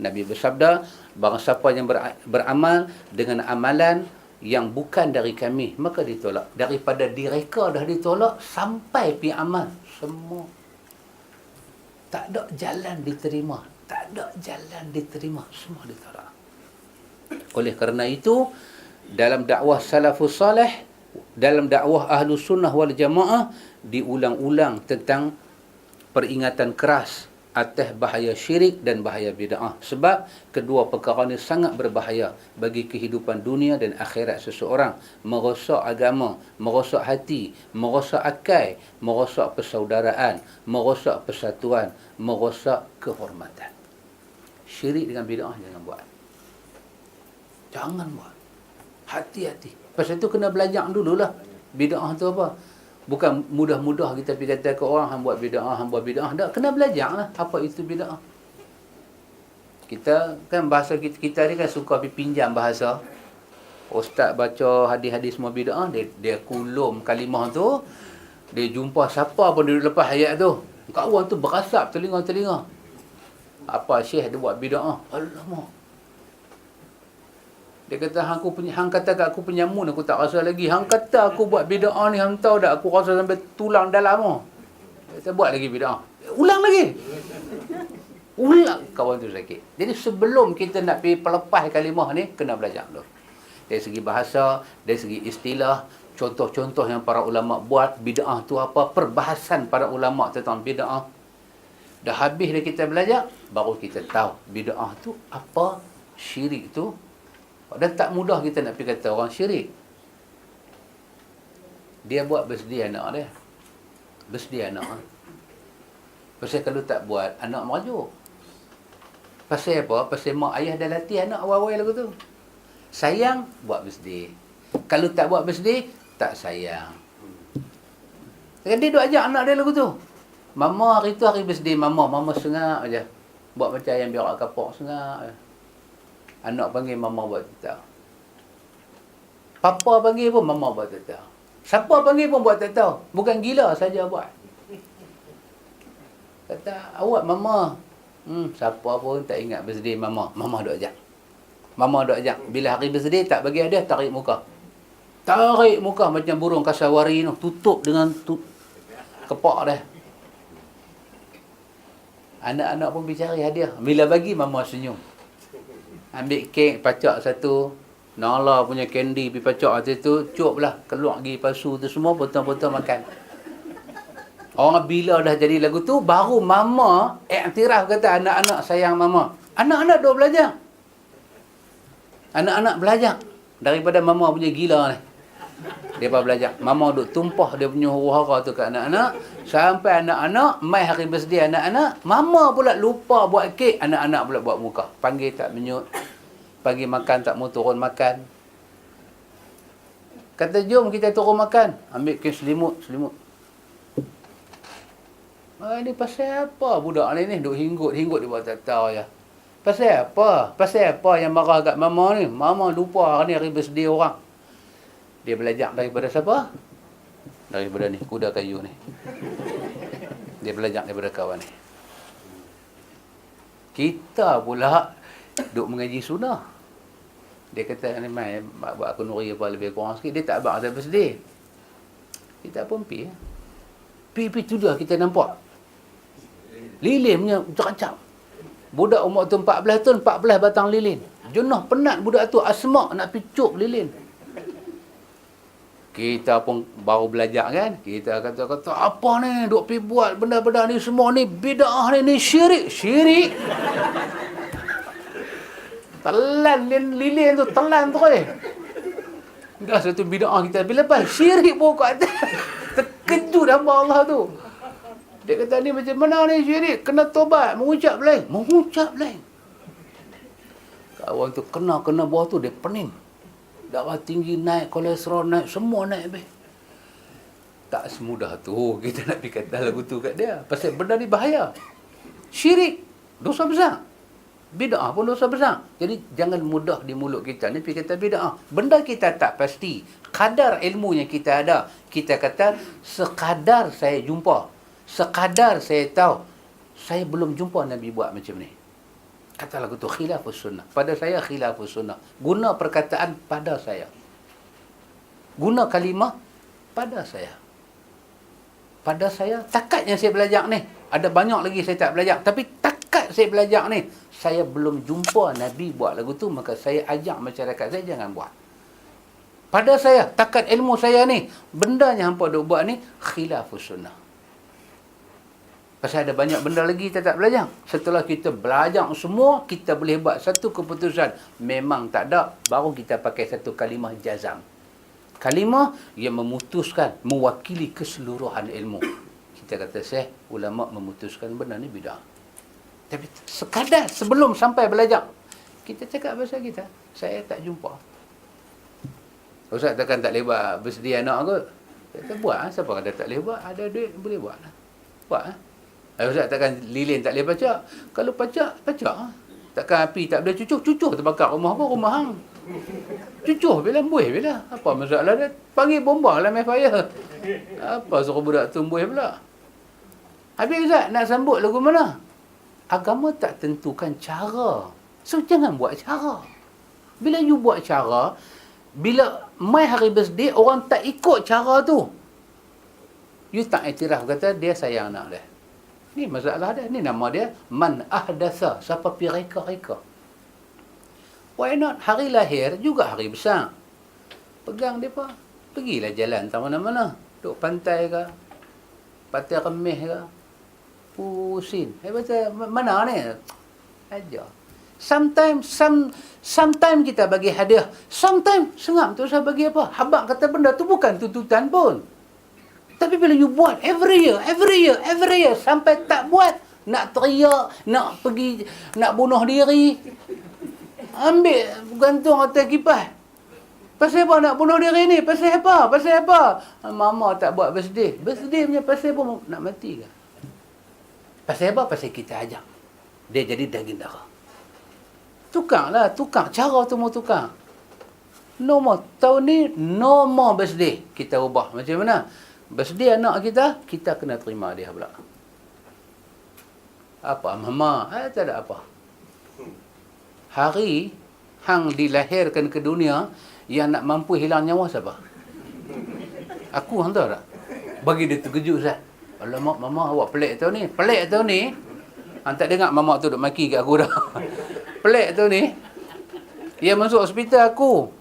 Nabi bersabda, barang siapa yang beramal dengan amalan yang bukan dari kami, maka ditolak. Daripada direka dah ditolak sampai pi amal semua. Tak ada jalan diterima. Tak ada jalan diterima. Semua ditolak. Oleh kerana itu, dalam dakwah salafus salih, dalam dakwah ahlus sunnah wal jamaah, diulang-ulang tentang peringatan keras atas bahaya syirik dan bahaya bid'ah. Sebab kedua perkara ini sangat berbahaya bagi kehidupan dunia dan akhirat seseorang. Merosak agama, merosak hati, merosak akal, merosak persaudaraan, merosak persatuan, merosak kehormatan. Syirik dengan bid'ah jangan buat. Jangan buat. Hati-hati. Pasal itu kena belajar dululah. Bid'ah tu apa? Bukan mudah-mudah kita pergi kata ke orang, hang buat bid'ah, hang buat bid'ah. Tak, kena belajar lah apa itu bid'ah. Kita kan bahasa kita ni kan suka pergi pinjam bahasa. Ustaz baca hadis-hadis semua bid'ah, dia kulum kalimah tu, dia jumpa siapa pun dia lepas ayat tu. Kawan tu berasap telinga-telinga. Apa syekh dia buat bid'ah? Alamak. Dia kata hang kata kat aku penyamun, aku tak rasa lagi. Hang kata aku buat bid'ah ni, hang tahu tak aku rasa sampai tulang dalam tu. Kita buat lagi bid'ah. Ulang lagi. Ulang, kawan tu sakit. Jadi sebelum kita nak pergi pelepas kalimah ni, kena belajar dulu. Dari segi bahasa, dari segi istilah, contoh-contoh yang para ulama buat, bid'ah tu apa, perbahasan para ulama tentang bid'ah. Dah habis dah kita belajar, baru kita tahu bid'ah tu apa, syirik tu. Dan tak mudah kita nak pergi kata orang syirik. Dia buat bersedia anak dia. Bersedia anak. Pasal kalau tak buat, anak merajuk. Pasal apa? Pasal mak ayah dah latih anak awal-awal lagu tu. Sayang, buat bersedia. Kalau tak buat bersedia, tak sayang. Dia duk ajak anak dia lagu tu. Mama hari tu hari bersedia mama sengak aja. Buat macam ayam biar kapok sengak. Anak panggil mama buat tak. Papa panggil pun mama buat tak. Siapa panggil pun buat tak tahu. Bukan gila saja buat. Kata awak mama. Siapa pun tak ingat bersedia mama. Mama duk ajak. Mama duk ajak. Bila hari bersedia tak bagi hadiah, tarik muka. Tarik muka macam burung kasawari tu. Tutup dengan kepak dia. Anak-anak pun bercari hadiah. Bila bagi, mama senyum. Ambil kek, pacak satu. Nala punya candy, pergi pacak atas tu. Cuk lah. Keluar gigi palsu tu semua, potong-potong makan. Orang bila dah jadi lagu tu, baru mama iktiraf kata anak-anak sayang mama. Anak-anak duk belajar. Anak-anak belajar. Daripada mama punya gila ni. Dia belajar. Mama duk tumpah dia punya huru-hara tu ke anak-anak. Sampai anak-anak, mai hari bersedia anak-anak, mama pula lupa buat kek, anak-anak pula buat muka. Panggil tak menyut. Pagi makan tak mau turun makan. Kata jom kita turun makan. Ambil kek selimut. Ini pasal apa budak ni duk hinggut dia buat tak tahu ya. Pasal apa? Pasal apa yang marah kat mama ni? Mama lupa hari bersedia orang. Dia belajar daripada siapa? Daripada ni, kuda kayu ni. Dia belajar daripada kawan ni. Kita pula duk mengaji sunnah. Dia kata, ni mai buat aku nuri apa lebih kurang sikit. Dia tak abang saya bersedia. Kita pun pergi. Pergi tu dah kita nampak. Lilin punya cakap. Budak umur tu 14 tahun, 14 batang lilin. Junah penat budak tu, asmak nak picuk lilin. Kita pun baru belajar kan. Kita kata apa ni? Duk pergi buat benda-benda ni semua ni bid'ah ni syirik. Syirik. Telan lilin tu, telan tu eh. Dah satu bid'ah kita. Bila lepas syirik pun kat atas. Terkejut hamba Allah tu. Dia kata ni macam mana ni syirik? Kena tobat. Mengucap lain. Kawan tu kena bawah tu dia pening. Darah tinggi naik, kolesterol naik, semua naik habis. Tak semudah tu kita nak pergi kata lagu tu kat dia. Pasal benda ni bahaya. Syirik, dosa besar. Bid'ah pun dosa besar. Jadi jangan mudah di mulut kita ni pergi kata bid'ah. Benda kita tak pasti. Kadar ilmu yang kita ada. Kita kata sekadar saya jumpa. Sekadar saya tahu. Saya belum jumpa Nabi buat macam ni. Kata lagu tu khilafus sunnah. Pada saya khilafus sunnah. Guna perkataan pada saya. Guna kalimah pada saya. Pada saya, takat yang saya belajar ni. Ada banyak lagi saya tak belajar. Tapi takat saya belajar ni, saya belum jumpa Nabi buat lagu tu, maka saya ajak masyarakat saya jangan buat. Pada saya, takat ilmu saya ni, benda yang hampa duk buat ni, khilafus sunnah. Pasal ada banyak benda lagi kita tak belajar. Setelah kita belajar semua, kita boleh buat satu keputusan. Memang tak ada, baru kita pakai satu kalimah jazam. Kalimah yang memutuskan, mewakili keseluruhan ilmu. Kita kata, ulama memutuskan benda ni bid'ah. Tapi sekadar sebelum sampai belajar, kita cakap bahasa kita, saya tak jumpa. Ustaz takkan tak lebat bersedia anak kot. Kata buat, siapa kata tak boleh buat? Ada duit boleh buat lah. Buat lah. Ustaz takkan lilin tak boleh pacak? Kalau pacak, pacak lah. Takkan api tak boleh cucuh terbakar rumah apa? Rumah hang. Cucuh bila buih bila. Apa masalah dia? Panggil bomba lah main fire. Apa suruh budak tumbuh pula? Habis Ustaz nak sambut lagu mana? Agama tak tentukan cara. So jangan buat cara. Bila you buat cara, bila mai hari birthday orang tak ikut cara tu, you tak iktiraf kata dia sayang anak dia. Ni masalah dia. Ni nama dia man ahdasa. Siapa pi reka-reka. Why not? Hari lahir juga hari besar. Pegang dia apa? Pergilah jalan tak mana-mana. Duk pantai ke? Pantai Remeh ke? Pusin. Baca mana ni? Aja. Sometimes kita bagi hadiah. Sometimes sengam tu saya bagi apa? Habang kata benda tu bukan tuntutan pun. Tapi bila you buat every year sampai tak buat, nak teriak, nak pergi, nak bunuh diri, ambil gantung atas kipas. Pasal apa nak bunuh diri ni? Pasal apa? Mama tak buat birthday. Birthday punya pasal apa nak mati ke? Pasal apa? Pasal kita ajak. Dia jadi daging darah. Tukar. Cara tu mau tukar. No more. Tahun ni, no more birthday. Kita ubah. Macam mana? Birthday anak kita kena terima dia pula. Apa? Mama? Tak ada apa. Hari hang dilahirkan ke dunia, yang nak mampu hilang nyawa siapa? Aku hang tahu tak? Bagi dia terkejut Ustaz. Alamak, mama awak pelik tahun ni. Pelik tahun ni. Hang tak dengar mama tu duk maki kat aku dah. Pelik tahun ni. Yang masuk hospital aku.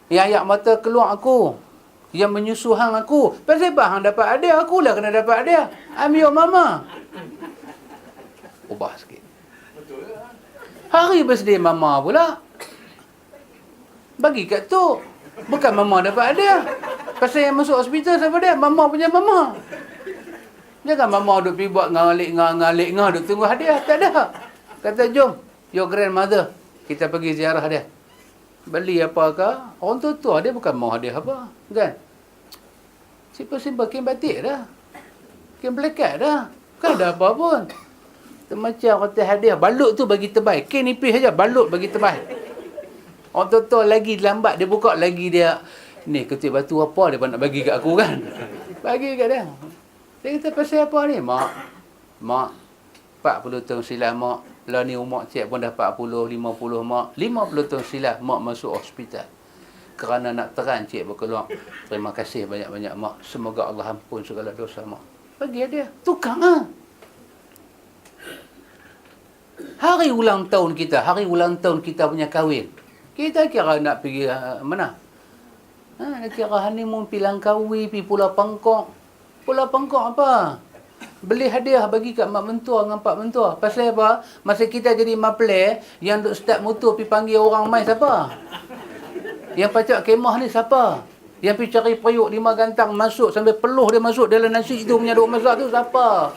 Yang ayak mata keluar aku. Yang menyusu hang aku. Pasal apa hang dapat hadiah? Akulah kena dapat hadiah. I'm your mama. Ubah sikit. Hari birthday mama pula. Bagi kat tu. Bukan mama dapat hadiah. Pasal yang masuk hospital siapa dia? Mama punya mama. Jangan mama duk pergi buat ngalik duk tunggu hadiah. Tak ada. Kata jom. Your grandmother. Kita pergi ziarah dia. Beli apakah? Orang tua dia bukan mau hadiah apa. Kan? Simple kain batik dah. Kain belekat dah. Bukan ada apa pun. Macam kata hadiah. Balut tu bagi tebal. Kain nipis saja. Balut bagi tebal. Orang tua lagi lambat. Dia buka lagi dia. Ni ketik batu apa dia nak bagi kat aku kan? Bagi kat dia. Dia kata pasal apa ni? Mak. 40 tahun silam mak. Lah ni umur cik pun dah 40, 50 mak. 50 tahun silam mak masuk hospital. Kerana nak terang cik berkeluar. Terima kasih banyak-banyak mak. Semoga Allah ampun segala dosa mak. Bagi dia. Tukang lah. Hari ulang tahun kita punya kahwin. Kita kira nak pergi mana? Nak kira honeymoon, pergi Langkawi, pergi Pulau Pangkok. Pulau Pangkok apa? Beli hadiah bagi kat mak mentua dengan pak mentua. Pasal apa? Masa kita jadi maple, yang duk start motor pergi panggil orang mai siapa? Yang pacak kemah ni siapa? Yang pergi cari periuk 5 gantang masuk sambil peluh dia masuk dalam nasi tu punya duk masak tu siapa?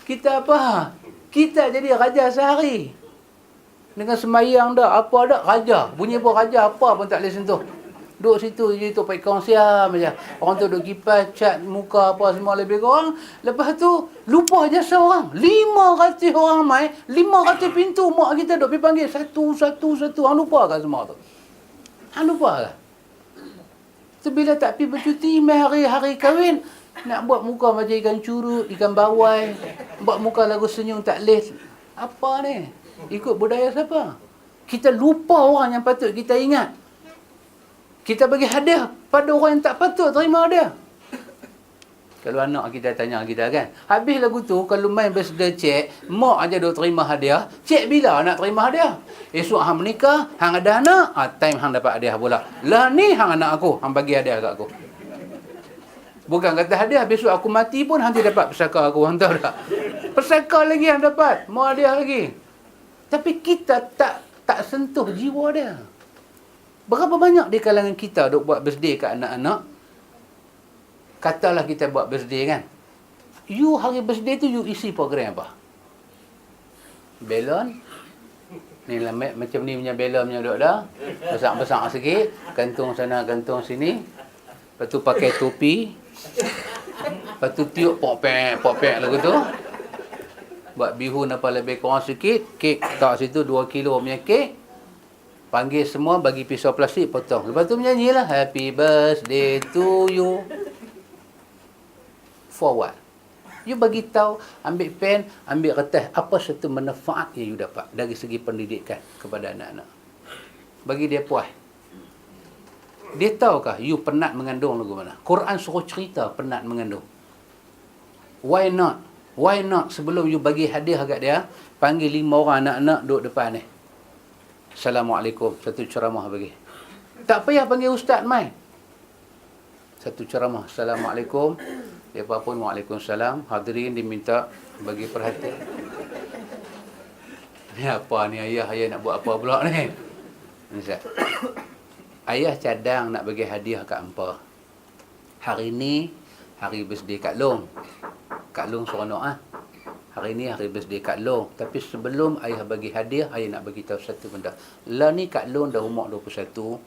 Kita apa? Kita jadi raja sehari. Dengan semayang dah, apa dah, raja. Bunyi pun raja, apa pun tak boleh sentuh. Duduk situ je tu pakai kawan siam je. Orang tu duduk kipas, cat muka apa semua lebih kurang. Lepas tu, lupa jasa orang. 500 orang mai, 500 pintu mak kita duduk pergi panggil. Satu. Hang lupa kan semua tu? Hang lupa kan? Tu bila tak pergi bercuti, mai hari-hari kahwin, nak buat muka macam ikan curut, ikan bawai. Buat muka lagu senyum tak leh. Apa ni? Ikut budaya siapa? Kita lupa orang yang patut kita ingat. Kita bagi hadiah pada orang yang tak patut terima hadiah. Kalau anak kita tanya kita kan, habis lagu tu kalau main birthday cik, mak aja duk terima hadiah, cik bila nak terima hadiah? Esok hang menikah, hang ada anak, time hang dapat hadiah pula. Lah ni hang anak aku, hang bagi hadiah kat aku. Bukan kata hadiah, besok aku mati pun hang tidak dapat pesaka aku, hang tahu tak? Pesaka lagi hang dapat, mau hadiah lagi. Tapi kita tak sentuh jiwa dia. Berapa banyak di kalangan kita duk buat birthday kat anak-anak? Katalah kita buat birthday kan. You hari birthday tu you isi program apa? Belon, Ni lembek macam ni punya bela punya duduk dah. Besar-besar sikit. Gantung sana, gantung sini. Lepas tu pakai topi. Lepas tu tiup pok-pek lagu tu. Buat bihun apa lebih kurang sikit. Kek tak situ 2 kilo punya kek. Panggil semua, bagi pisau plastik, potong. Lepas tu menyanyilah. Happy birthday to you. For what? You bagi tahu, ambil pen, ambil kertas, apa satu manfaat yang you dapat dari segi pendidikan kepada anak-anak. Bagi dia puas. Dia tahukah you penat mengandung lagu mana? Quran suruh cerita penat mengandung. Why not? Why not sebelum you bagi hadiah kat dia, panggil 5 orang anak-anak duduk depan ni. Assalamualaikum, satu ceramah bagi. Tak payah panggil ustaz mai. Satu ceramah. Assalamualaikum. Siapa pun waalaikumsalam. Hadirin diminta bagi perhatian. Ni apa ni ayah? Ayah nak buat apa pula ni? Ustaz. Ayah cadang nak bagi hadiah kat hampa. Hari ni hari birthday Kak Long. Kak Long seronok ah. Hari ni hari birthday Kak Long. Tapi sebelum ayah bagi hadiah, ayah nak bagi tahu satu benda. Lah ni Kak Long dah umur 21.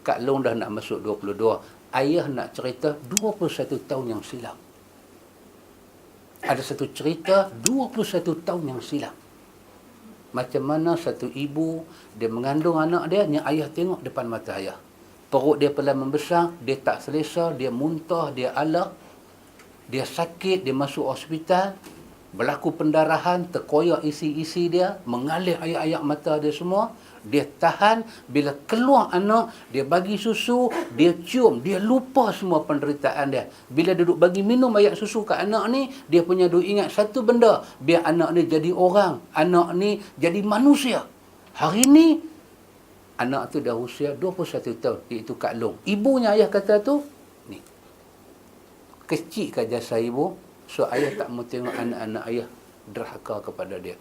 Kak Long dah nak masuk 22. Ayah nak cerita 21 tahun yang silam. Ada satu cerita 21 tahun yang silam. Macam mana satu ibu, dia mengandung anak dia, yang ayah tengok depan mata ayah. Perut dia perlahan membesar, dia tak selesa, dia muntah, dia alak, dia sakit, dia masuk hospital, berlaku pendarahan, terkoyak isi-isi dia, mengalir air-air mata dia semua. Dia tahan, bila keluar anak, dia bagi susu, dia cium, dia lupa semua penderitaan dia. Bila duduk bagi minum air susu kat anak ni, dia punya duk ingat satu benda, biar anak ni jadi orang, anak ni jadi manusia. Hari ni, anak tu dah usia 21 tahun, iaitu Kak Long. Ibunya ayah kata tu, ni, kecil ke jasa ibu, so ayah tak mau tengok anak-anak ayah derhaka kepada dia.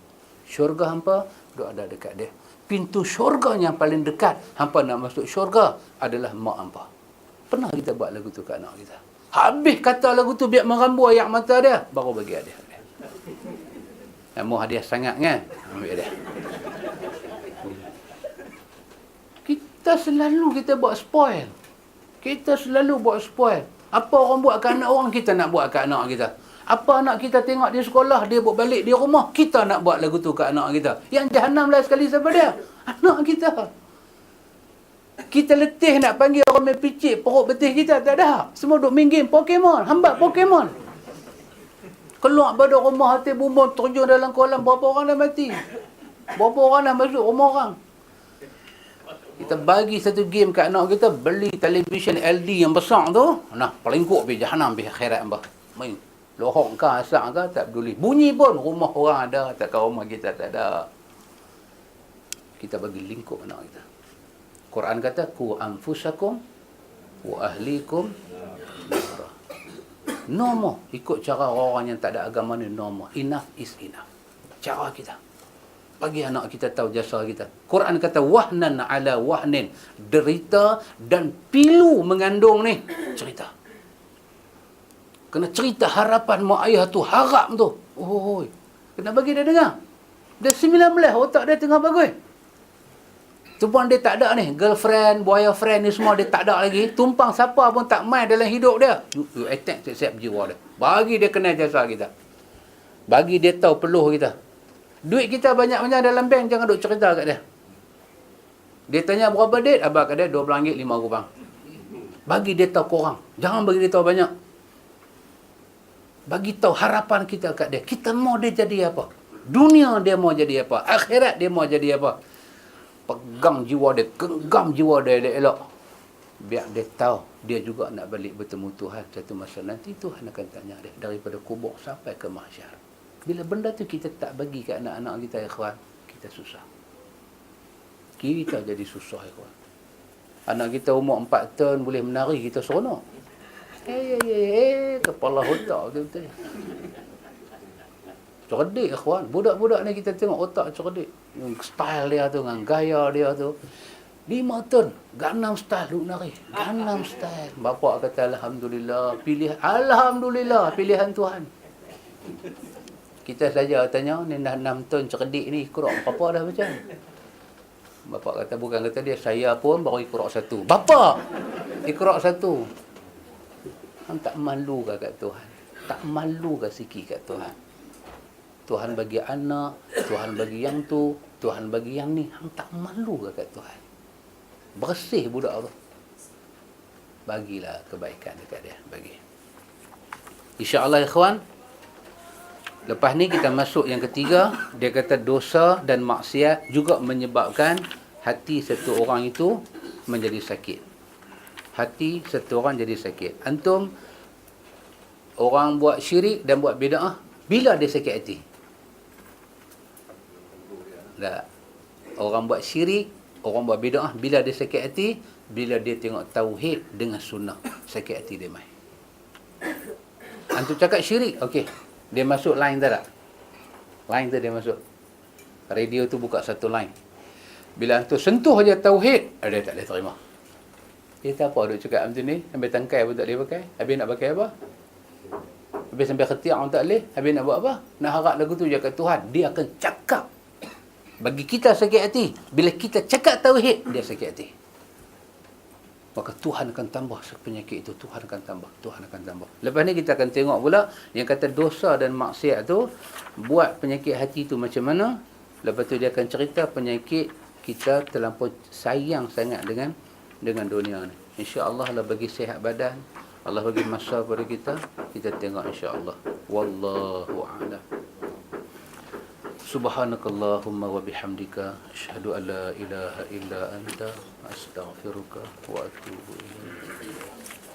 Syurga hampa, duk ada dekat dia. Pintu syurga yang paling dekat, hampa nak masuk syurga, adalah mak hampa. Pernah kita buat lagu tu kat anak kita. Habis kata lagu tu, biar merambu air mata dia, baru bagi hadiah. Mau hadiah sangat kan? Ambil dia. Kita selalu buat spoil. Kita selalu buat spoil. Apa orang buat kat anak orang, kita nak buat kat anak kita. Apa anak kita tengok di sekolah, dia buat balik di rumah, kita nak buat lagu tu kat anak kita. Yang jahanam lah sekali siapa dia? Anak kita. Kita letih nak panggil orang main picit, perut betih kita, tak ada. Semua duk main game Pokemon, hambat Pokemon. Keluar pada rumah, hati bumbung, terjun dalam kolam, berapa orang dah mati? Berapa orang dah masuk rumah orang? Kita bagi satu game kat anak kita, beli televisyen LD yang besar tu, nah, pelingkuk pergi jahanam, pergi akhirat mbah. Main. Lohong ke, asak ke, tak peduli. Bunyi pun, rumah orang ada, takkan rumah kita tak ada. Kita bagi lingkup anak kita. Quran kata, ku anfusakum wa ahlikum nara. No more. Ikut cara orang yang tak ada agama ni, no more. Enough is enough. Cara kita. Bagi anak kita tahu jasa kita. Quran kata, wahnan ala wahnin. Derita dan pilu mengandung ni. Cerita. Kena cerita harapan mak ayah tu, harap tu. Oh, kena bagi dia dengar. Dia 19, otak dia tengah bagus. Tumpang dia tak ada ni. Girlfriend, boyfriend ni semua dia tak ada lagi. Tumpang siapa pun tak main dalam hidup dia. You attack siap jiwa dia. Bagi dia kenal jasa kita. Bagi dia tahu peluh kita. Duit kita banyak-banyak dalam bank, jangan duk cerita kat dia. Dia tanya berapa duit, abang kat dia RM12, RM5. Bagi dia tahu korang. Jangan bagi dia tahu banyak. Bagi tahu harapan kita kat dia. Kita mau dia jadi apa? Dunia dia mau jadi apa? Akhirat dia mau jadi apa? Pegang jiwa dia, genggam jiwa dia elok. Biar dia tahu, dia juga nak balik bertemu Tuhan. Satu masa nanti Tuhan akan tanya dia daripada kubur sampai ke mahsyar. Bila benda tu kita tak bagi kat anak-anak kita, ikhwan, kita susah. Kita jadi susah, ikhwan. Anak kita umur 4 tahun boleh menari, kita seronok. Kepala otak betul-betul. Cerdik, ikhwan. Budak-budak ni kita tengok otak cerdik. Style dia tu, dengan gaya dia tu. 5 tahun, Gangnam Style duk nari. Gangnam Style. Bapak kata Alhamdulillah, pilihan Tuhan. Kita saja tanya, ni dah 6 tahun cerdik ni, kurang apa dah macam. Bapak kata bukan, kata dia, saya pun baru Iqra' 1. Bapa, Iqra' 1. Hang tak malu ke kat Tuhan? Tak malu ke sikit kat Tuhan? Tuhan bagi anak, Tuhan bagi yang tu, Tuhan bagi yang ni. Hang tak malu ke kat Tuhan? Bersih budak tu. Bagilah kebaikan dekat dia, bagi. InsyaAllah ikhwan, lepas ni kita masuk yang ketiga. Dia kata dosa dan maksiat juga menyebabkan hati satu orang itu menjadi sakit. Hati satu orang jadi sakit. Antum, orang buat syirik dan buat bid'ah, bila dia sakit hati? Tak. Orang buat syirik, orang buat bid'ah, bila dia sakit hati? Bila dia tengok tauhid dengan sunnah, sakit hati dia mai. Antum cakap syirik, okey. Dia masuk line tak? Line tu dia masuk. Radio tu buka satu line. Bila antum sentuh aja tauhid, dia tak boleh terima. Dia tak apa duk cakap macam ni, sampai tangkai pun tak boleh pakai. Habis nak pakai apa? Habis sampai khetiak pun tak boleh. Habis nak buat apa? Nak harap lagu tu cakap Tuhan. Dia akan cakap. Bagi kita sakit hati. Bila kita cakap tauhid, dia sakit hati. Maka Tuhan akan tambah penyakit itu. Tuhan akan tambah. Tuhan akan tambah. Lepas ni kita akan tengok pula yang kata dosa dan maksiat tu buat penyakit hati tu macam mana. Lepas tu dia akan cerita penyakit kita terlampau sayang sangat dengan dunia ni. InsyaAllah Allah bagi sihat badan, Allah bagi masa pada kita. Kita tengok insyaAllah. Wallahu a'lam. Subhanakallahumma wa bihamdika asyhadu an la ilaha illa anta astaghfiruka wa atubu ilaik.